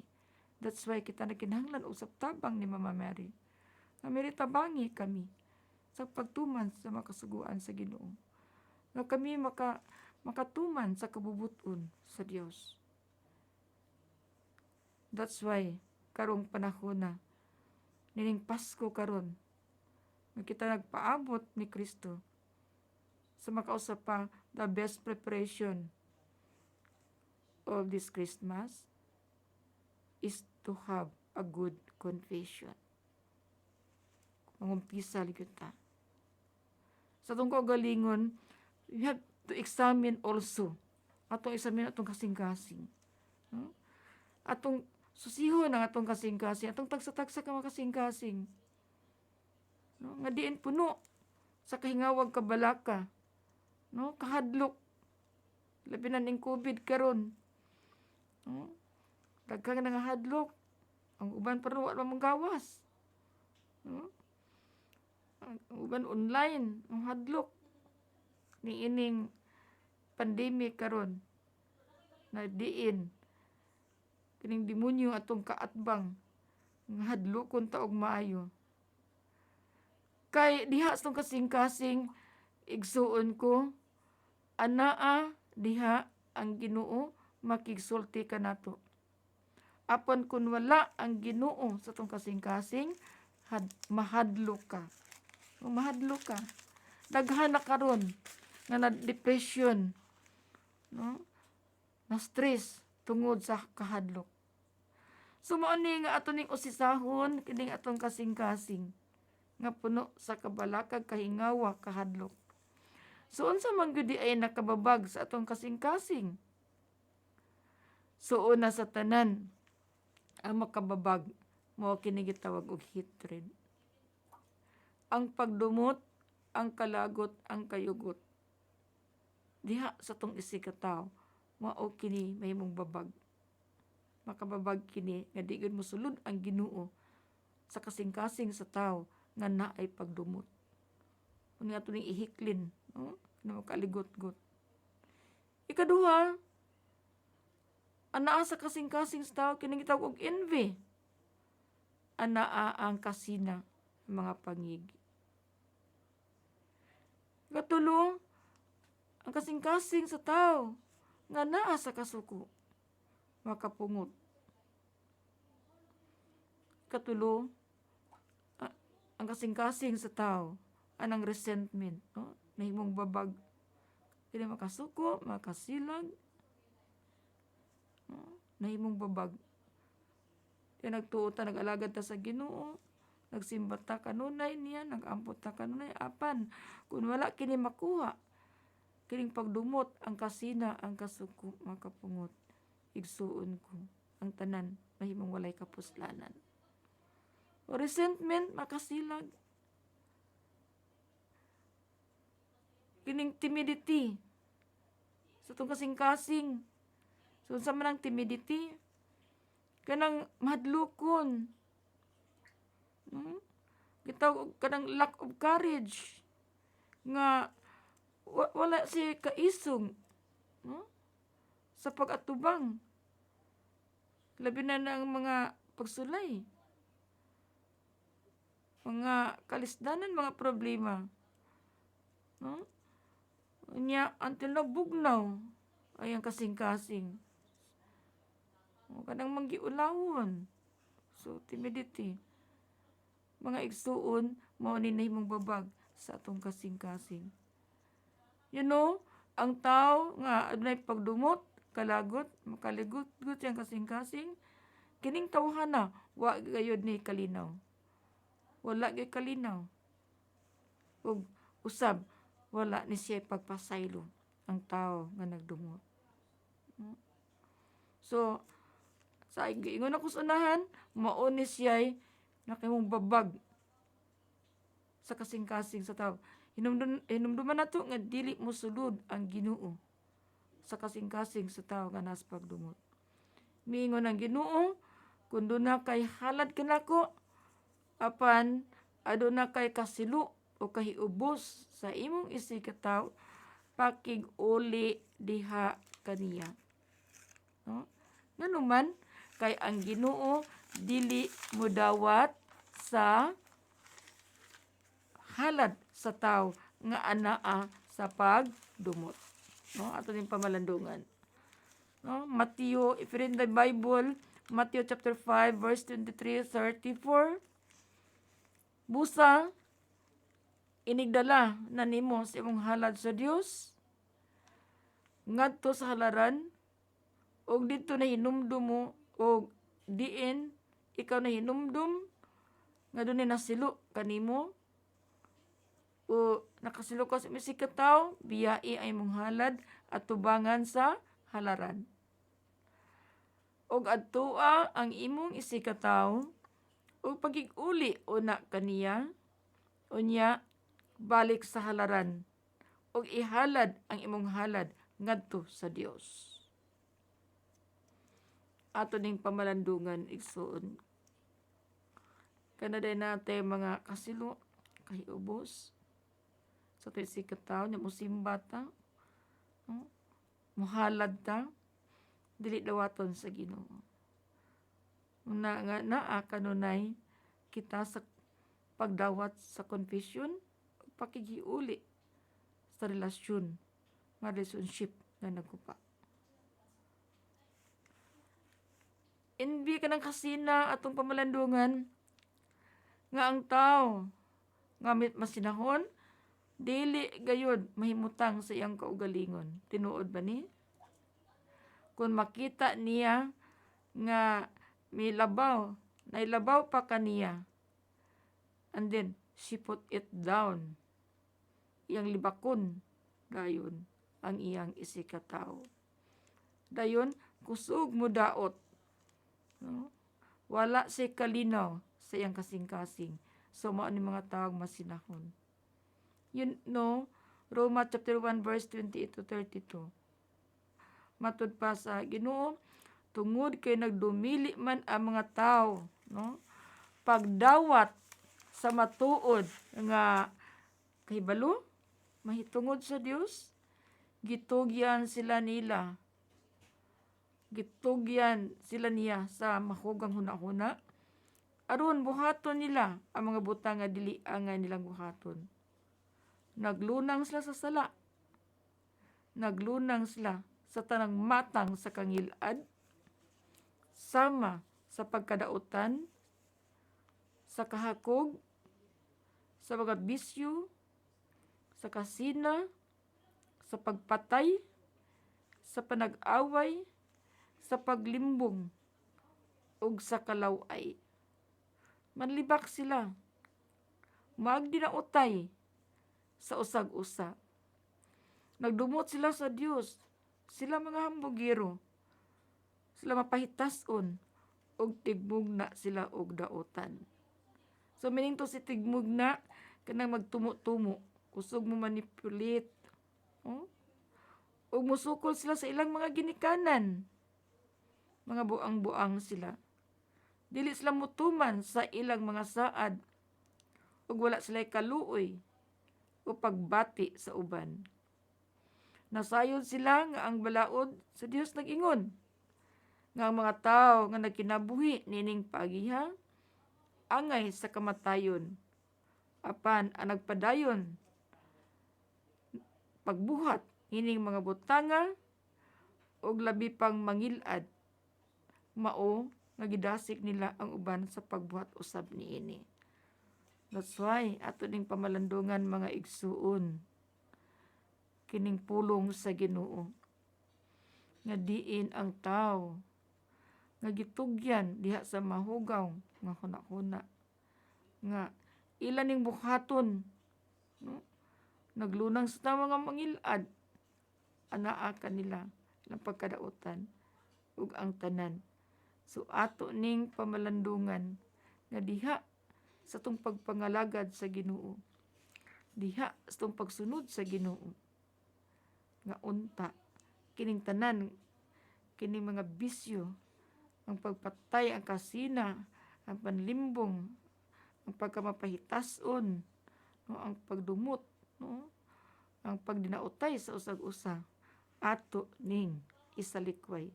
That's why kita nagkinahanglan usab tabang ni Mama Mary. Nga Mary, tabangi kami sa pagtuman sa makasuguan sa Ginoo. Nga kami makatuman sa kabubuton sa Dios. That's why karong panahon na nining Pasko karon, nga kita nagpaabot ni Kristo sa makausap pa the best preparation of this Christmas is to have a good confession. Mangumpisa ligud ta. Sa itong kaugalingon, we have to examine also. Atong examine atong kasing-kasing. No? Atong susihon ang atong kasing-kasing. Atong tagsa-tagsa ka mga kasing-kasing. No? Nga diin puno sa kahingawag kabalaka. No? Kahadlok. Labi na ning COVID karon. No? Daghang nga hadlok. Ang uban pa rin wala manggawas. No? Ang uban online. Ang hadlok. Ni ining pandemic karon na diin kining demonyo atong kaatbang nga hadlokon ta og maayo. Kay diha sa tong kasing-kasing igsuon ko, anaa diha ang Ginoo makigsulti kanato. Apan kun wala ang Ginoo sa tong kasing-kasing, mahadlok ka. Mahadlok ka. Daghan na karon nga na depression, no? Na stress tungod sa kahadlok. So mao ni nga ato ning usisahon kining atong kasing-kasing nga puno sa kabalakag, kahingawa, kahadlok. So unsa man gyud ay nakababag sa atong kasing-kasing? So una sa tanan, ang makababag mao kini gitawag og hatred. Ang pagdumot, ang kalagot, ang kayugot. Diha sa tong isikataw, mao kini mahimong babag. Makababag kini nga di gid mosulod ang Ginoo sa kasing-kasing sa tawo nga naay pagdumot. Unya ato ning ihiklin, no? Na makaligot-got. Ikaduha, anaa sa kasing-kasing sa tawo kini gitawag og envy. Anaa ang kasina mga pangig. Katulo, ang kasing-kasing sa tao, nga naa sa kasuko makapungot. Katulo, ang kasing-kasing sa tao anang resentment, no? Nahimong babag, kini makasuko, makasilag, no? Nahimong babag. Kaya nagtuo ta, nag-alagad ta sa Ginoo, nagsimba ta kanunay niya, nag-ampot ta kanunay, apan kung wala kini makuha, kining pagdumot ang kasina, ang kasuko, makapungot, igsuon ko ang tanan, mahimong walay kapuslanan. O resentment, makasilag. Kining timidity, sa itong kasing-kasing, so sa manang timidity, kanang mahadlokon, gitawag kanang lack of courage, nga wala si kaisong, no? Sa pag-atubang, labi na ng mga pagsulay, mga kalisdanan, mga problema, no? Nya until nabugnaw ay ang kasing-kasing. O kanang manggiulawon. So timidity. Mga igsuon mao ni nahimong babag sa atong kasing-kasing. You know, ang tao nga adunay pagdumot, kalagot, makaligot-gut yang kasing-kasing, kining tawhana wa gayud ni kalinaw. Wala gyud kalinaw. Ug usab wala ni siya pagpasaylo ang tao nga nagdumot. So, sa ingon ako sa unahan, mao ni siya nakimong babag sa kasing-kasing sa tao. Hinumduman nato nga dili mo sulod ang Ginoo sa kasing-kasing sa tao nga nas pagdumot. Miingon ang Ginoo, kun doon na kay halad kanako, apan aduna kay kasilo o kahiubos sa imong isikataw, pakig-uli diha kaniya. No? Nganuman, kay ang Ginoo dili mudawat sa halad sa tao nga anaa sa pagdumot. No? Ato ning pamalandungan. No? Mateo, if you read the Bible, Matthew chapter 5, verse 23-34, busa, inigdala na nimo sa imong halad sa Dios ngadto sa halaran, og dito na hinumdum mo, og diin ikaw na hinumdum nga dunay nasilo kanimo o nakasilo ka sa misikataw, biyai ay imong halad at tubangan sa halaran. Og adtoa ang imong isikataw og pagig-uli una kaniya, unya balik sa halaran, og ihalad ang imong halad ngadto sa Dios. Ato ning pamalandungan igsuon. Kanaday natin mga kasilo, kahiubos, sa to'y sikataw, niya musimba ta, muhalad ta, dili dawaton sa Ginoo. Nga naa kanunay kita sa pagdawat sa confession, pakigiuli sa relasyon, nga relationship nga nagkupa. Inbi ka ng kasina atong pamalandungan, nga ang tao nga masinahon, dili gayud mahimutang sa iyang kaugalingon. Tinuod ba ni? Kung makita niya nga nailabaw pa kaniya, and then she put it down, iyang libakon dayon ang iyang isikataw. Dayon kusog mo daot, no? Wala si kalinaw sa iyang kasing-kasing, so mao ni mga tawag masinahon. You know, Roma chapter 1 verse 28-32. Matud pa sa Ginoo, tungod kay nagdumili man ang mga tao, no? Pagdawat sa matuod nga kahibalo, mahitungod sa Dios, gitugyan sila niya sa mahugang hunahuna, aron buhaton nila ang mga butang nga dili angay nilang buhaton. Naglunang sila sa sala, naglunang sila sa tanang matang sa kangilad, sama sa pagkadautan, sa kahakog, sa mga bisyo, sa kasina, sa pagpatay, sa panag-away, sa paglimbong, ug sa kalaway. Manlibak sila, magdinautay sa usag-usa. Nagdumot sila sa Dios, sila mga hambugiro, sila mapahitason, ug tigmugna sila og dautan. So meaning to si tigmugna, kanang magtumo-tumo, kusog mo manipulate, oh? Ug musukol sila sa ilang mga ginikanan. Mga buang-buang sila. Dili sila mutuman sa ilang mga saad, ug wala sila kaluoy o pagbati sa uban. Nasayod sila nga ang balaod sa Dios nag-ingon, nga ang mga tao nga nagkinabuhi nining pagiha, angay sa kamatayon, apan ang nagpadayon pagbuhat hining mga butanga og labi pang mangilad, mao nga gidasig nila ang uban sa pagbuhat usab niini. That's why ato ning pamalandungan mga igsuon, kining pulong sa Ginoo nga diin ang tao nga gitugyan diha sa mahugaw nga hunahuna, nga ilan ning buhaton, no? Naglunang sa mga mangilad, anaa kanila ilang pagkadautan ug ang tanan. So ato ning pamalandungan nga diha sa tong pagpangalagad sa Ginoo, diha sa tong pagsunod sa Ginoo, nga unta kining tanan, kining mga bisyo, ang pagpatay, ang kasina, ang panlimbong, ang pagkamapahitason, no, ang pagdumot, no, ang pagdinautay sa usag-usa, ato ning isalikway.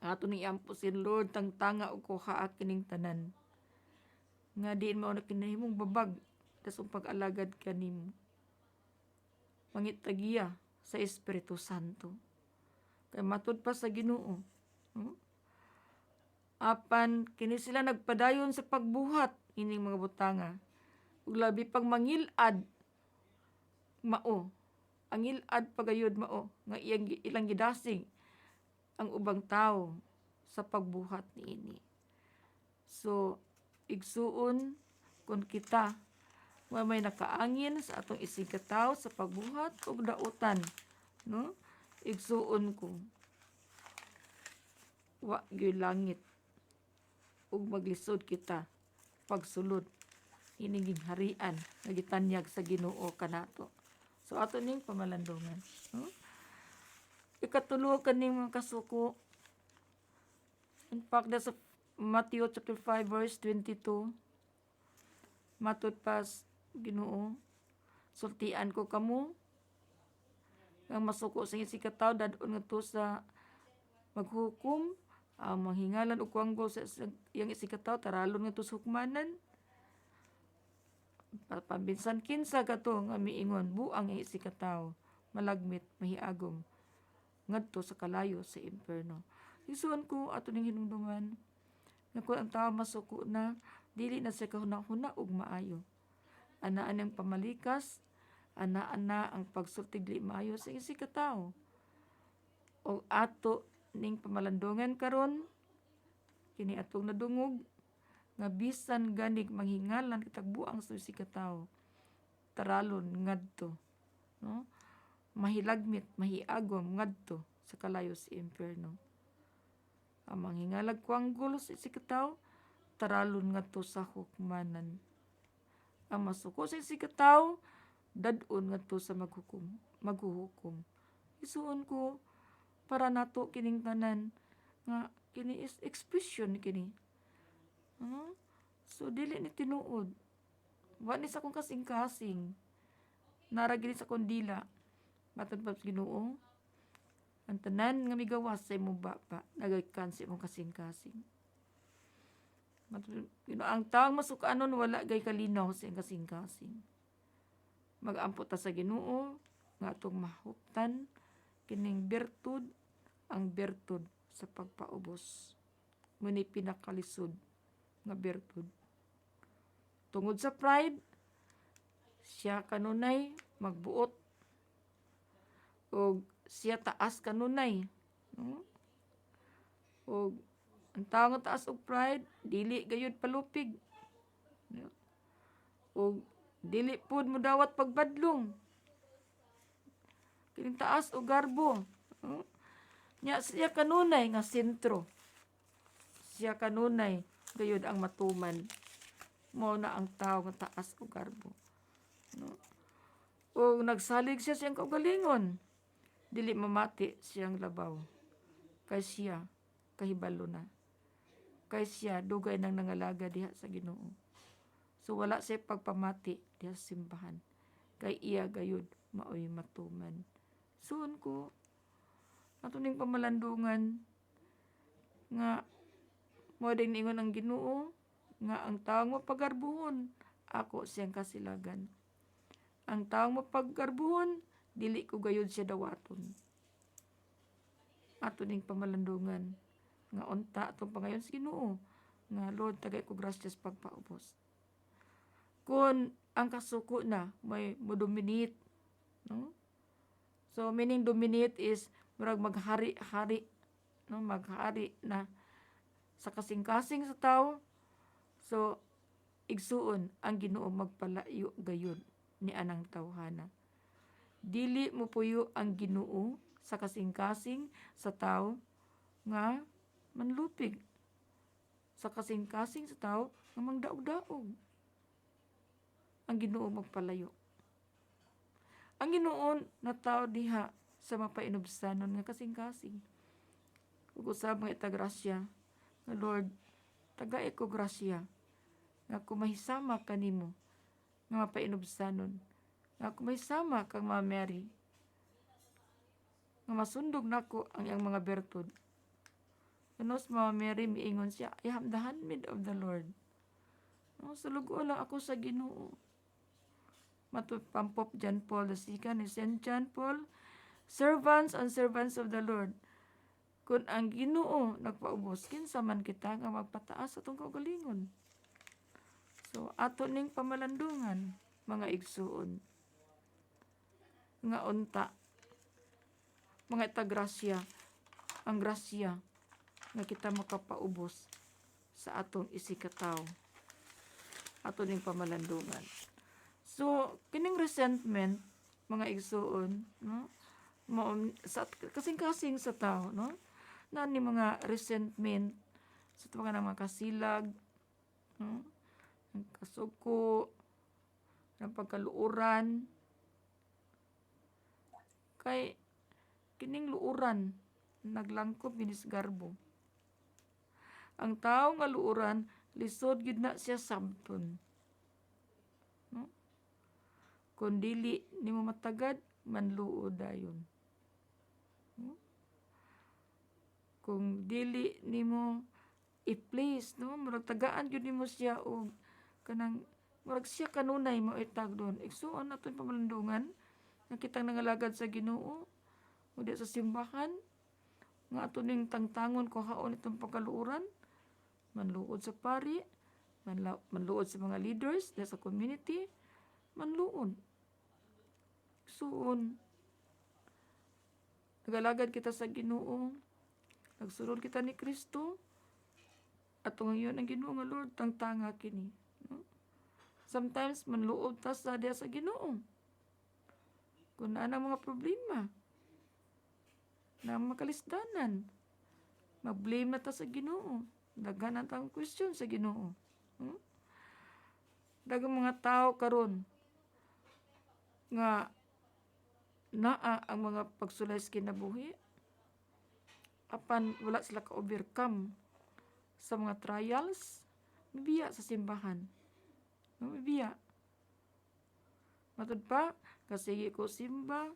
Ato ning iampusin, Lord, tangtanga og kuhaa kining tanan, nga diin mao na kinahimong babag dasong pag-alagad kanimo. Mangitagiya sa Espiritu Santo. Kay matud pa sa Ginoo, no? Apan kini sila nagpadayon sa pagbuhat ining mga butanga, ug labi pang mangilad, mao ang ilad pagayod, mao nga ilang gidasig ang ubang tao sa pagbuhat niini. So igsuon, kung kita may nakaangin sa atong isigataw sa pagbuhat ug dautan, no, igsuon ko, wa gyud langit ug maglisod kita pagsulod ining gingharian nga gitanyag sa Ginoo kanato. So ato ning pamalandungan, no? Ikatulo kaning mga kasuko, in fact that's Matthew chapter 5 verse 22. Matud pas Ginoo, sultian ko kamo nga masuko sa isikataw dadon ngadto sa maghukom, manghingalan og kuwanggol sa iyang isikataw taralon ngadto sa hukmanan. Pambisan kinsa kato nga miingon buang ang isikataw, malagmit mahiagom ngadto sa kalayo sa impierno. Isuon ko ato ning hinumduman nga kung ang tao masuko na, dili na siya kahuna-huna ug maayo. Anaan ang pamalikas, anaan na ang pagsultigli maayo sa isikataw. O ato ning pamalandungan karon, kini atong nadungog nga bisan ganig manghingalan kitagbuang sa isikataw, taralon ngadto, no, mahilagmit mahiagom ngadto sa kalayo sa impierno. Ang manghingalag kuwanggol sa isikataw, taralon ngadto sa hukmanan. Ang masuko sa isikataw, dadon ngadto sa maghuhukom. Isuon ko para nato kining tanan nga kini is expression kini. So dili ni tinuod. Wa ni sa akong kasing-kasing. Nara gid sa akong dila. Matod pa Ginoo, ang tanan nga migawas sa imong baba, nagaykan sa imong kasing-kasing. Matod Ginoo, ang taong masukanon wala gay kalinaw sa iyang kasing-kasing. Mag-ampo ta sa Ginoo nga atong mahuptan kining bertud, ang bertud sa pagpaubos. Muni pinakalisod nga bertud. Tungod sa pride, siya kanunay magbuot o siya taas kanunay. No? O ang tao nga taas og pride, dili gayud palupig. No? O dili pud mo dawat pagbadlong. Kining taas o garbo. No? Nya siya kanunay nga sentro. Siya kanunay gayud ang matuman. Mao na ang tao nga taas o garbo. No? O nagsalig siya siyang kaugalingon. Dili mamati siyang labaw. Kay siya kahibalo na. Kay siya dugay nang nangalaga diha sa Ginoo. So wala siya pagpamati diha sa simbahan. Kay iya gayud maoy matuman. Suon ko ato ning pamalandungan nga mo din ingon ang Ginoo nga ang taong mapagarbuhon ako siyang kasilagan. Ang taong mapaggarbuhon dili ko gayud siya dawaton. Ato ning pamalandungan nga unta atong pangayon sa Ginoo nga Lord tagay ko gracias pagpaubos. Kung ang kasuko na may mo-dominate, no? So meaning dominate is murag maghari-hari, no? Maghari na sa kasing-kasing sa tao. So igsuon ang Ginoo magpalayo gayud ni anang tawhana. Dili mo puyo ang Ginoo sa kasing-kasing sa tao nga manlupig. Sa kasing-kasing sa tao nga mangdaog-daog. Ang Ginoo magpalayo. Ang Ginoo na tao diha sa mapainubsanon nga kasing-kasing. Ug usab nga itagrasya nga Lord, tagay ko grasya nga kumahisama kanimo nga mapainubsanon. Nga kumahisama kang Mama Mary nga masundog nako ang iyang mga bertud. Kanos Mama Mary miingon siya, I am the handmaid of the Lord. No, sulugo lang ako sa Ginoo. Matud pang Pope John Paul II ni St. John Paul, servants and servants of the Lord. Kung ang Ginoo nagpaubos, kinsa man kita nga magpataas atong kaugalingon. So ato ning pamalandungan mga igsuon nga unta mga itagrasya ang grasya nga kita makapaubos sa atong isikataw ato ning pamalandungan. So kining resentment mga igsuon, no, sa kasing-kasing sa tao, no, na ni mga resentment sa mga kasilag, no, ang kasuko, ang pagkaluuran. Kay kining luuran naglangkob binis garbo. Ang tao nga luuran lisod gid na siya sabton. No? Kung dili nimo matagad manluod dayon. No? Kung dili nimo i-place, no, murag tagaan gyud nimo siya og kanang murag siya kanunay mo itag doon. Igsuon naton pamalandungan nga kitang nangalagad sa Ginoo o di sa simbahan nga ato ning tangtangon ko haon itong pagkaluuran, manluod sa pari, manluod sa mga leaders di sa community, manluod. Igsuon nagalagad kita sa Ginoo, nagsulod kita ni Kristo, ato ngayon ang Ginoo nga Lord tangtanga kini. No? Sometimes manluod ta sa diya sa Ginoo. Kung anang mga problema na makalisdanan, mag-blame na ta sa Ginoo. Daghan ang tang question sa Ginoo. Daghang mga tao karon nga naa ang mga pagsulay sa kinabuhi apan wala sila ka-overcome sa mga trials, mibiya sa simbahan. No, mibiya. Matud pa, kasi ko simba,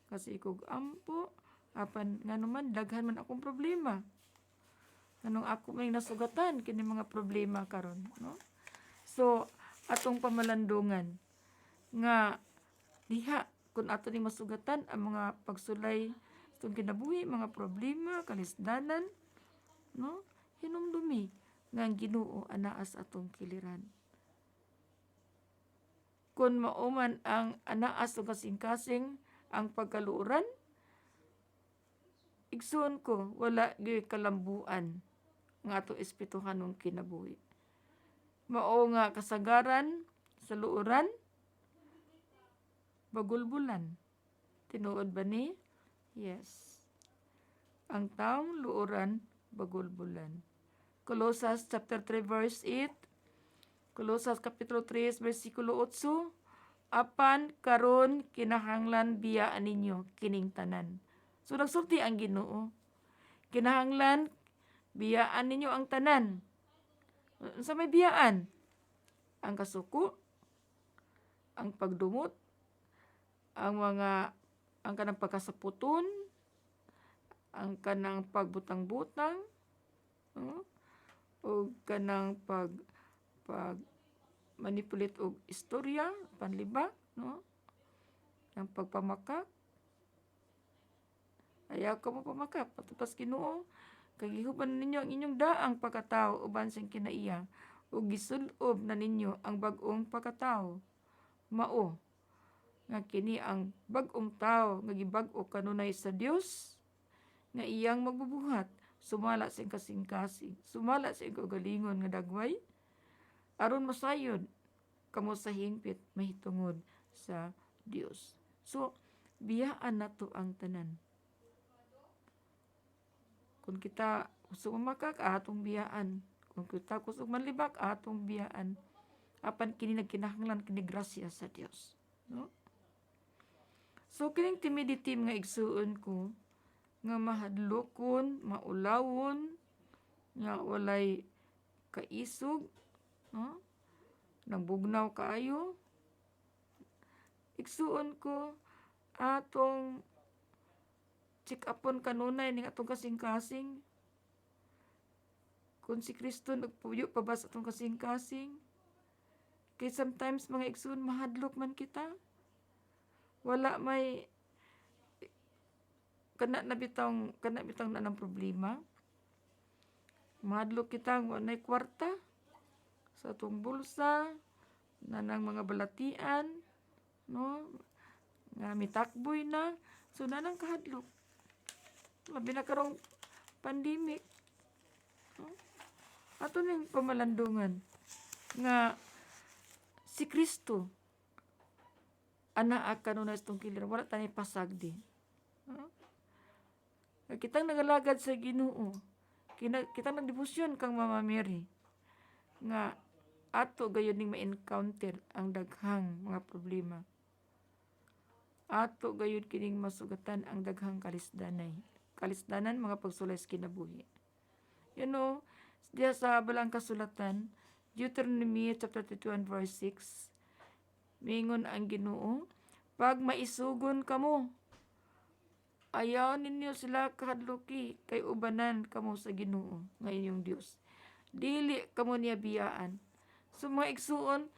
kasi ko ampo, apan nga naman daghan man akong problema. Anong ako may nasugatan kini mga problema karon, no? So atong pamalandungan nga diha kun ato ning masugatan ang mga pagsulay Itong kinabuhi, mga problema, kalisdanan, no? Hinumdumi nga ang Ginoo anaas atong kiliran. Kung mauman ang anaas o kasing-kasing ang pagkaluuran, igsoon ko, wala gyud kalambuan nga ato espituhan ng kinabuhi. Mao nga kasagaran sa luuran, bagulbulan. Tinuod ba ni? Yes. Ang taong luuran, bagulbulan. Colossus chapter 3 verse 8, Colossus kapitulo 3 versikulo 8, apan karon kinahanglan biyaan ninyo kining tanan. So nagsulti ang Ginoo. Kinahanglan biyaan ninyo ang tanan. Sa may biyaan, ang kasuko, ang pagdumot, ang kanang pagkasaputon, ang kanang pagbutang-butang, o kanang pag manipulate og istorya, panlibak, no? Ang pagpamakak. Ayaw ka mo pamakak, patupas Ginoo. Kagihuban ninyo ang inyong daang pagkatao uban sing kinaiya, ug gisulob na ninyo ang bag-ong pagkatao. Mao nga kini ang bag-ong tao nga gibag-o kanunay sa Dios nga iyang magbubuhat sumala sa kasing-kasing, sumala sa kaugalingon nga dagway, aron masayod kamo sa hingpit mahitungod sa Dios. So, biyaan nato ang tanan. Kung kita kusog mamakak, atong biyaan. Kung kita kusog manlibak, atong biyaan. Apan kini nagkinahanglan kini grasya sa Dios. No? So, kining timidity nga igsuon ko, nga mahadlokon, maulawon, nga walay kaisog, no? Nagbugnaw kaayo. Igsuon ko, atong check upon kanunay ning atong kasing-kasing. Kung si Kristo nagpuyo pa ba sa atong kasing-kasing? Kay sometimes mga igsoon mahadlok man kita. Wala may kana bitang na ng problema. Mahadlok kita nga nay kwarta sa atong bulsa, na ng mga balatian, no? Nga mitakboy na, so nanang kahadlok. Labi na karong pandemic. No? Ato ning pamalandungan nga si Kristo anaa kanunay sa itong kiliran, wala tayo pasagdi. No? Kitang nagalagad sa Ginoo, kitang nagdebosyon kang Mama Mary, nga ato gayon ning ma-encounter ang daghang mga problema. Ato gayon kining masugatan ang daghang kalisdanan, mga pagsulay sa kinabuhi. You know, diya sa balang kasulatan, Deuteronomy chapter 31 verse 6, mingon ang Ginoo, pag maisugon kamo, ayaw ninyo sila kahadloki, kay ubanan kamo sa Ginoo nga inyong Dios. Dili kamo niya biyaan. So mga igsuon,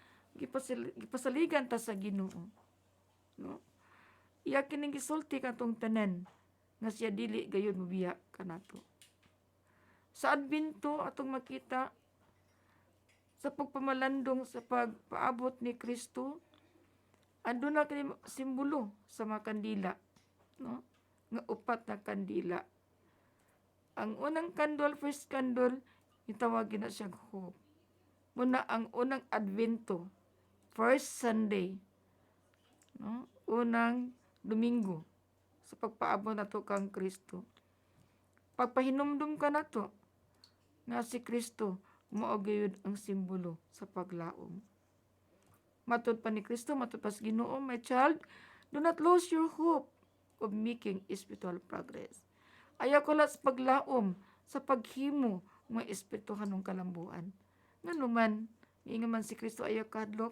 gipasaligan ta sa Ginoo. No? Iya kining gisulti katong tanan nga siya dili gayon mobiya kanato. Sa Adbento atong makita sa pagpamalandong sa pagpaabot ni Kristo, andun na kini simbolo sa mga kandila, no? Nga upat na kandila. Ang unang candle, first candle, itawagin na siyang hope. Muna ang unang Advento, first Sunday, no? Unang Domingo sa pagpaabot nato kang Kristo. Pagpahinumdum ka nato nga si Kristo mao gayud ang simbolo sa paglaom. Matud pa ni Kristo, matud pa sa Ginoo, my child, do not lose your hope of making spiritual progress. Ayaw ko lang sa paglaom, sa paghimo ng espirituhan ng kalambuan. Nga naman, ingon man si Kristo, ayaw kahadlok.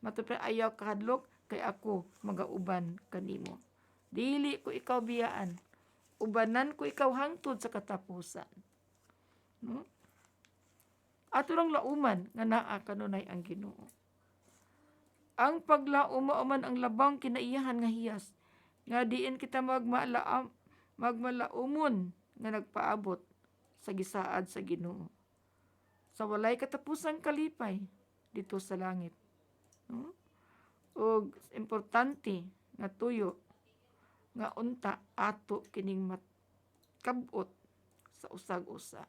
Matud pa, ayaw kahadlok, kay ako magauban kanimo. Dili ko ikaw biyaan, ubanan ko ikaw hangtod sa katapusan. No? Ato lang lauman nga naa kanunay ang Ginoo. Ang paglaom mao man ang labang kinaiyahan nga hiyas nga diin kita magmalaumon nga nagpaabot sa gisaad sa Ginoo sa walay katapusang kalipay dito sa langit, no? Og importante nga tuyo nga unta ato kining matkabot sa usag-usa.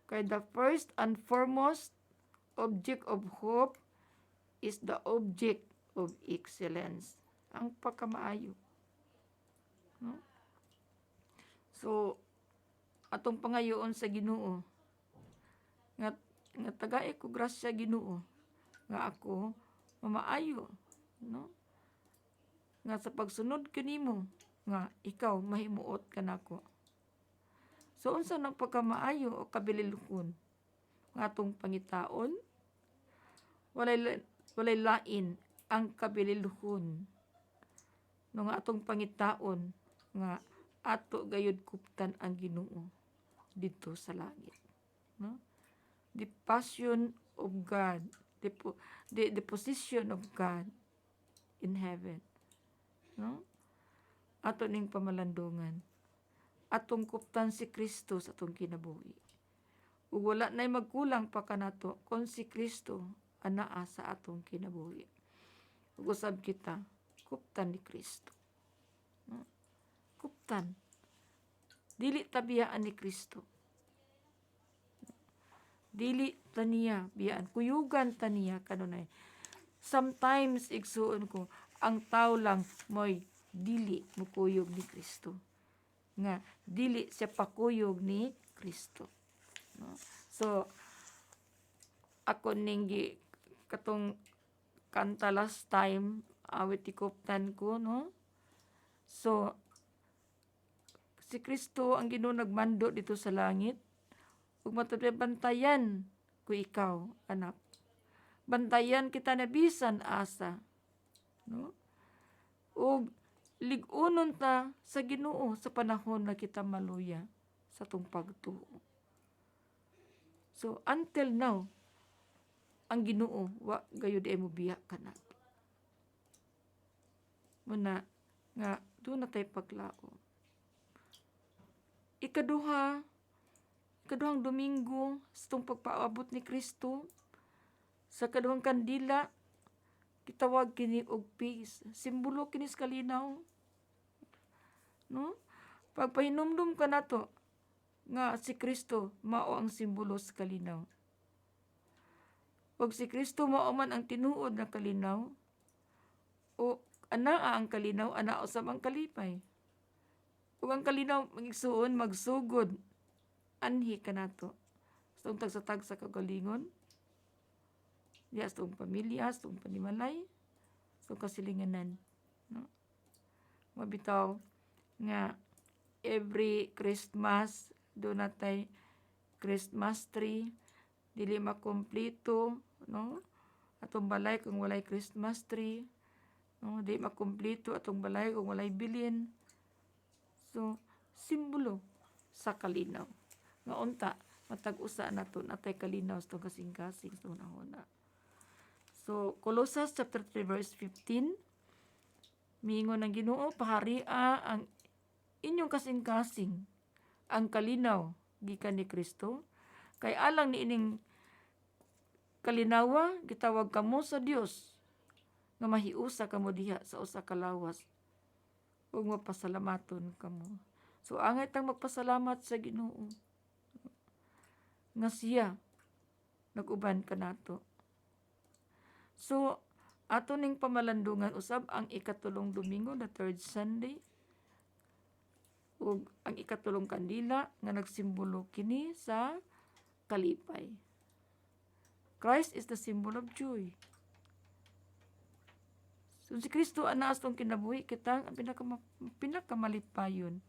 Kay the first and foremost object of hope is the object of excellence. Ang pagkamaayo. No? So, atong pangayoon sa Ginoo nga tagay ko grasya Ginoo nga ako mamaayo, no? Nga sa pagsunod kanimo nga ikaw mahimuot kanako. So unsa nang pagkamaayo o kabililhon nga atong pangitaon? Walay lain ang kabililhon no nga atong pangitaon nga ato gayud kuptan ang Ginoo dito sa langit, no? The passion of God, the position of God in heaven, no? Ato ning pamalandungan, atong kuptan si Kristo sa atong kinabuhi. Ug wala nay magkulang pa kanato kung si Kristo anaa sa atong kinabuhi. Ug usab kita kuptan ni Kristo, no? Kuptan, dili tabiyaan ni Kristo, dili taniya biyaan, kuyugan taniya kanunay. Sometimes igsuon ko ang tao lang mo'y dili mukuyog ni Kristo, nga dili siya pakuyog ni Kristo, no? So ako ninggi katong kanta last time awit tikuptan ko, no? So si Kristo ang Ginoo nagmando dito sa langit ug matapos bantayan ko ikaw, anak. Bantayan kita na bisan asa, no? Ug lig-unon ta sa Ginoo sa panahon na kita maluya sa tong pagtuo. So until now ang Ginoo wa gayud ay mobiya kanato. Muna nga doon na tayo paglao. Ikaduhang Domingo sa itong pagpaabot ni Kristo, sa kaduhang kandila, kitawag kini og peace. Simbolo kini sa kalinaw, no? Pagpahinumdum ka nato nga si Kristo mao ang simbolo sa kalinaw. Pag si Kristo mao man ang tinuod na kalinaw, o anaa ang kalinaw, anaa usab ang kalipay. Ug ang kalinaw magigsuon magsugod anhi kanato sa tag sa kagalingon, diya sa tong pamilya, sa tong panimalay, sa tong kasilinganan, no? Mabitaw nga every Christmas do natay Christmas tree, dili makumpleto, no? Atong balay kung walay Christmas tree, no? Di makumpleto atong balay kung walay bilin. So simbolo sa kalinaw nga unta matag-usa nato natay kalinaw sa kasing-kasing sa una. So Colossus chapter 3 verse 15, miingon ang Ginoo, paharia ang inyong kasing-kasing ang kalinaw gikan ni Kristo, kay alang ni ining kalinawa gitawag kamo sa Dios nga mahiusa kamo diha sa usa ka lawas ug mapasalamaton kamo. So angay tang magpasalamat sa Ginoo nga siya nag-uban kanato. So ato ning pamalandungan usab ang ikatulong Domingo, the third Sunday, ug ang ikatulong kandila nga nagsimbolo kini sa kalipay. Christ is the symbol of joy. So si Kristo anaas tong kinabuhi kita ang pinakamalipayon.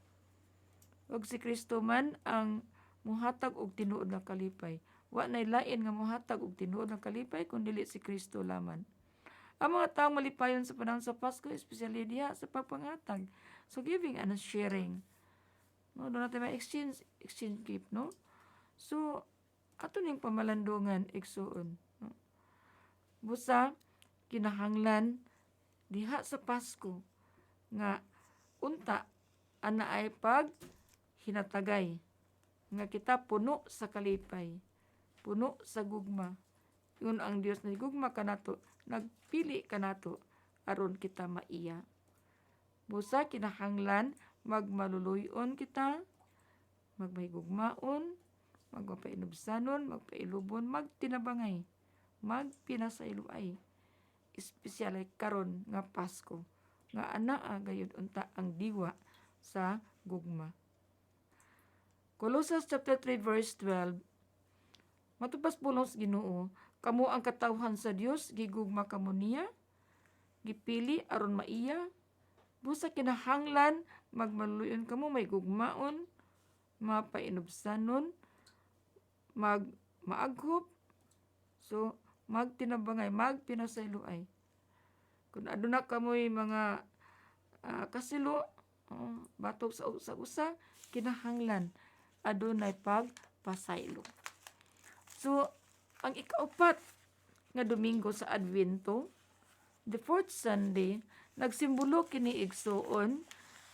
Ug si Kristo man ang muhatag og tinuod nga kalipay. Wa nay lain nga muhatag og tinuod nga kalipay kun dili si Kristo lamang. Ang mga taong malipayon sa panahon sa Pasko, especially diha sa pagpangatag. So giving and sharing. No, doon natin may exchange gift, no? So ato ning pamalandungan igsuon, no? Busa kinahanglan diha sa Pasko nga unta ana ay pag hinatagay nga kita puno sa kalipay, puno sa gugma. Yun ang Dios na gugma kanato, nagpili kanato aron kita maiya. Busa kinahanglan magmaluluyon kita, magmahigugmaon, magpapainubsanon, magpailubon, magtinabangay, magpinasailuay. Espesyal karon nga Pasko, nga anaa gayud unta ang diwa sa gugma. Colossians chapter 3 verse 12. Matubas pulong sa Ginoo, kamo ang katawhan sa Dios, gigugma kamo niya, gipili aron maiya. Busa kinahanglan magmaluluyon kamo, may gugmaon, mapainubsanon, maaghop, so magtinabangay, magpinasailuay. Kung aduna kamoy mga kasilo, batok sa usa, kinahanglan adunay pagpasaylo. So, ang ikaupat nga Domingo sa Advento, the fourth Sunday, nagsimbolo kini igsuon,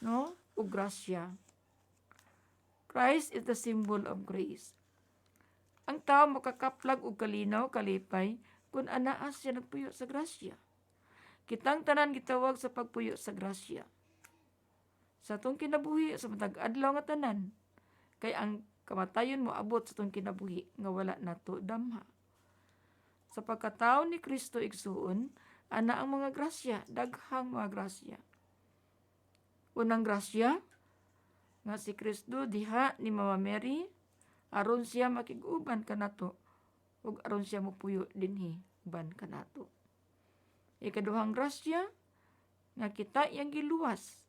no, og grasya. Christ is the symbol of grace. Ang tao makakaplag og kalinaw, kalipay, kung anaa siya nagpuyo sa grasya. Kitang tanan gitawag sa pagpuyo sa grasya. Sa atong kinabuhi, sa matag adlaw nga tanan, kay ang kamatayon mo abot sa atong kinabuhi nga wala nato damha. Sa pagkatao ni Kristo igsuon, ana ang mga grasya, daghang mga grasya. Unang grasya, nga si Kristo diha ni Mama Mary, aron siya makig-uban kanato, ug aron siya mopuyo dinhi uban kanato. Ikaduhang grasya, nga kita iyang giluwas,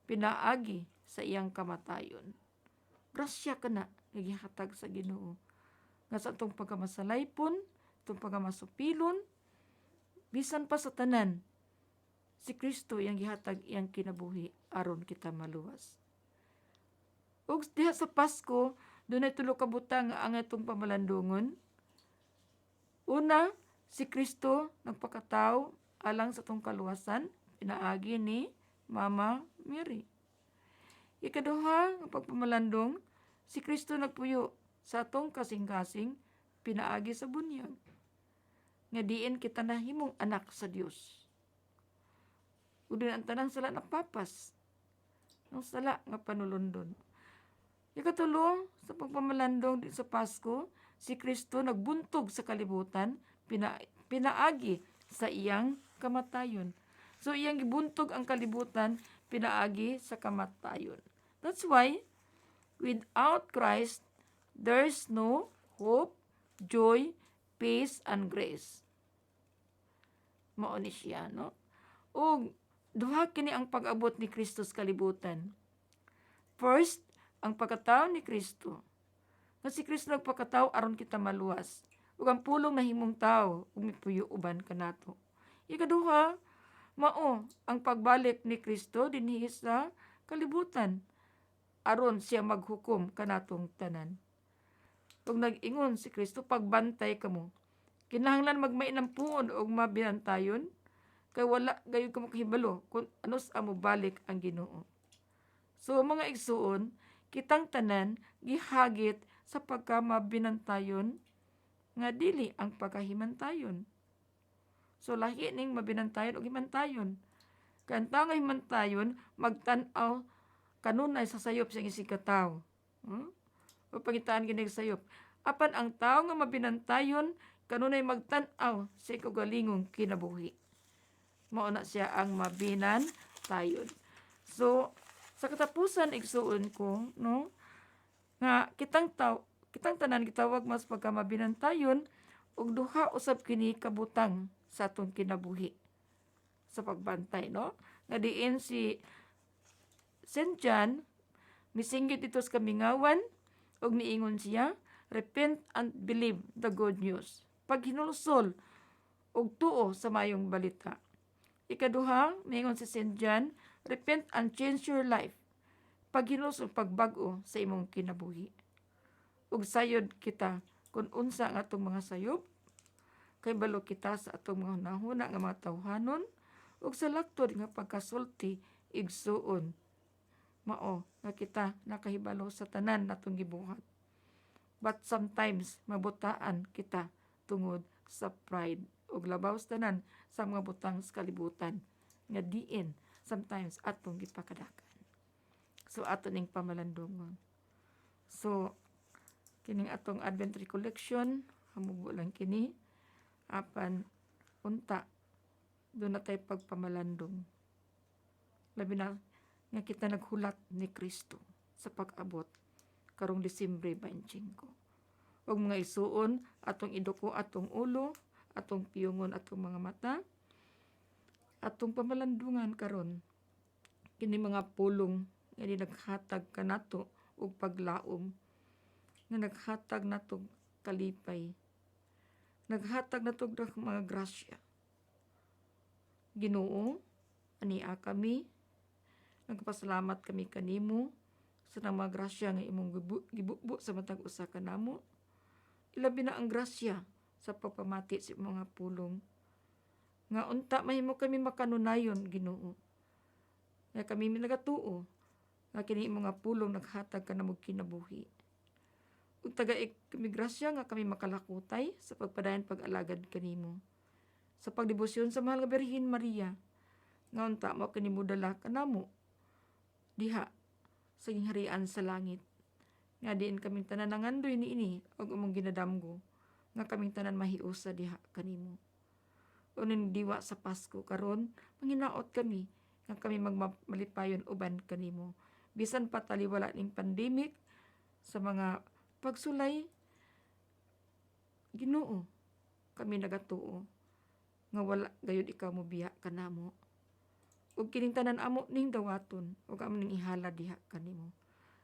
pinaagi sa iyang kamatayon. Grasya kana nagihatag sa Ginoo. Nga sa atong pagkamasalaypon, atong pagkamasupilon, bisan pa sa tanan, si Kristo iyang gihatag iyang kinabuhi aron kita maluwas. Ug diha sa Pasko, dunay tulo ka butang nga ang atong pamalandungon. Una, si Kristo nagpakatao alang sa atong kaluwasan, pinaagi ni Mama Mary. Ikaduha, ang pagpamalandong, si Kristo nagpuyo sa atong kasing-kasing, pinaagi sa bunyag. Nga diin kita nahimong anak sa Dios. Udin ang tanan sala napapas, ang sala nga panulundon. Ikatulo, sa pagpamalandong din sa Pasko, si Kristo nagbuntog sa kalibutan, pinaagi sa iyang kamatayon. So iyang gibuntog ang kalibutan, pinaagi sa kamatayon. That's why, without Christ, there's no hope, joy, peace, and grace. Mao ni siya, no? O, duha kini ang pag-abot ni Kristo sa kalibutan. First, ang pagkatao ni Kristo. Nga si Kristo nagpakatao aron kita maluwas. Ug ang pulong nahimong tao, umipuyo uban kanato. Ikaduha, mao ang pagbalik ni Kristo dinhi sa kalibutan aron siya maghukom kanatong tanan. Kung nag-ingon si Kristo, pagbantay kamo. Kinahanglan magmainam puon og mabinantayon, kay wala gayud ka makahibalo kung ano sa mo balik ang Ginoo. So mga igsuon, kitang tanan gihagit sa pagkamabinantayon nga dili ang pagkahimantayon. So lahi ning mabinantayon og himantayon. Kanta nga himantayon magtan-aw kanunay sa sayop sa isig ka tawo. O pangitaan gini sayop. Apan ang tao nga mabinantayon kanunay magtan-aw sa ikagalingong kinabuhi. Mao na siya ang mabinantayon. So sa katapusan igsuon ko, no, nga kitang tanan gitawag mas pagkamabinantayon ug duha usab kini kabutang sa atong kinabuhi sa pagbantay, no? Nga diin si St. John misinggit dito sa kamingawan ug niingon siya, repent and believe the good news. Paghinulsol ug tuo sa mayong balita. Ikaduha, niingon si St. John, repent and change your life. Paghinulsol, pagbag-o sa imong kinabuhi. Ug sayod kita kung unsa ang atong mga sayop, kay balo kita sa atong mga nahuna nga mga tawhanon, ug sa laktod nga pagkasulti igsuon mao nga kita nakahibalo sa tanan natong gibuhat. But sometimes mabutaan kita tungod sa pride ug labaw sa tanan sa mga butang sa kalibutan nga diin sometimes atong gipakadakan. So ato ning pamalandungon. So kining atong Advent recollection hamubo lang kini apan unta doon na tayo pagpamalandong. Labi na nga kita naghulat ni Kristo sa pag-abot karong Disyembre 25. Og mga isuon atong iduko atong ulo, atong piyungon atong mga mata, atong pamalandungan karon kini mga pulong nga naghatag kanato og paglaom, nga naghatag nato kalipay, naghatag nato og mga grasya. Ginoo, ania kami, nagpasalamat kami kanimo sa mga grasya nga imong gibubo sa matag usa ka namo. Ilabi na ang grasya sa pagpamati sa mga pulong. Nga unta mahimo kami makanunayon, Ginoo. Nga kami nagatuo nga kini mga pulong naghatag kanamo kinabuhi. Ug taga kami grasya nga kami makalakutay sa pagpadayon pag-alagad kanimo. Sa pagdebosyon sa mahal nga Birhen Maria, nga unta mo kanimo dala kanamo diha sa gingharian sa langit. Nga diin kaming tanan nangandoy niini og umong ginadamgo nga kaming tanan mahiusa diha kanimo. Unin diwa sa Pasko karon manginaot kami nga kami magmalipayon uban kanimo. Bisan pa taliwala ning pandemic sa mga pagsulay, Ginoo, kami nagatuo nga wala gayud ikaw mo biya kanamo. Ug kining tanan amo ning dawaton ug amo ning ihalad diha kanimo.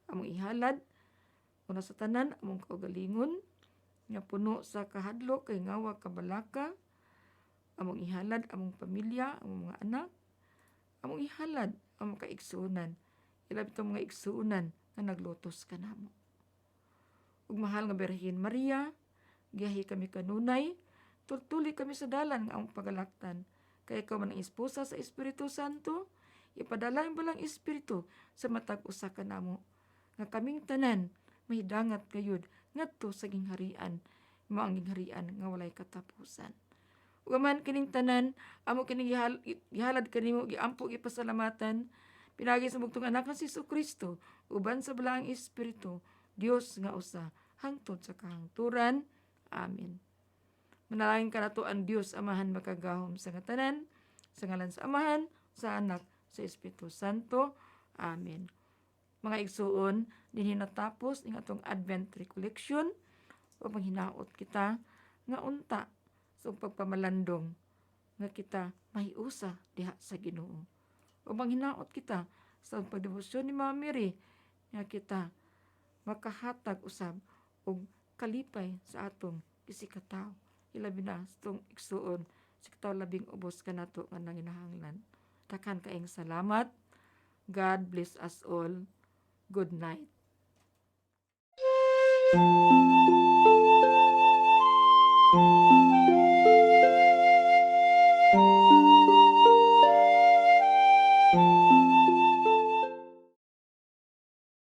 Among ihalad una sa tanan among kaugalingon nga puno sa kahadlok kay ngawa kabalaka. Among ihalad among pamilya, among mga anak. Among ihalad among kaigsuonan. Ilabi itong mga igsuonan nga naglutos kanamo. Ug mahal nga Birhen Maria, giyahi kami kanunay, tultuli kami sa dalan nga among pagalaktan. Kay ikaw man ang esposa sa Espiritu Santo, ipadala ang balang Espiritu sa matag usa kanamo. Nga kaming tanan mahidangat gayud ngadto sa gingharian, mao ang gingharian nga walay katapusan. Ug man kining tanan amo kining gihalad kanimo giampo gipasalamatan pinagi sa bugtong anak nga si Jesucristo uban sa balaang Espiritu, Dios nga usa hangtod sa kahangturan. Amen. Manalangin ka nato ang Dios Amahan makagahom sa nga tanan, sa ngalan sa Amahan, sa Anak, sa Espiritu Santo. Amen. Mga igsuon, dinhi natapos ning atong Advent recollection o manghinaot kita nga unta sa pagpamalandong nga kita mahiusa diha sa Ginoo. O manghinaot kita sa pagdebosyon ni Mama Mary nga kita makahatag usab og kalipay sa atong gisikataw. Ilabi na sa itong igsuon, sikataw labing ubos ka na ito nga nanginahanglan. Takhan kaing salamat. God bless us all. Good night.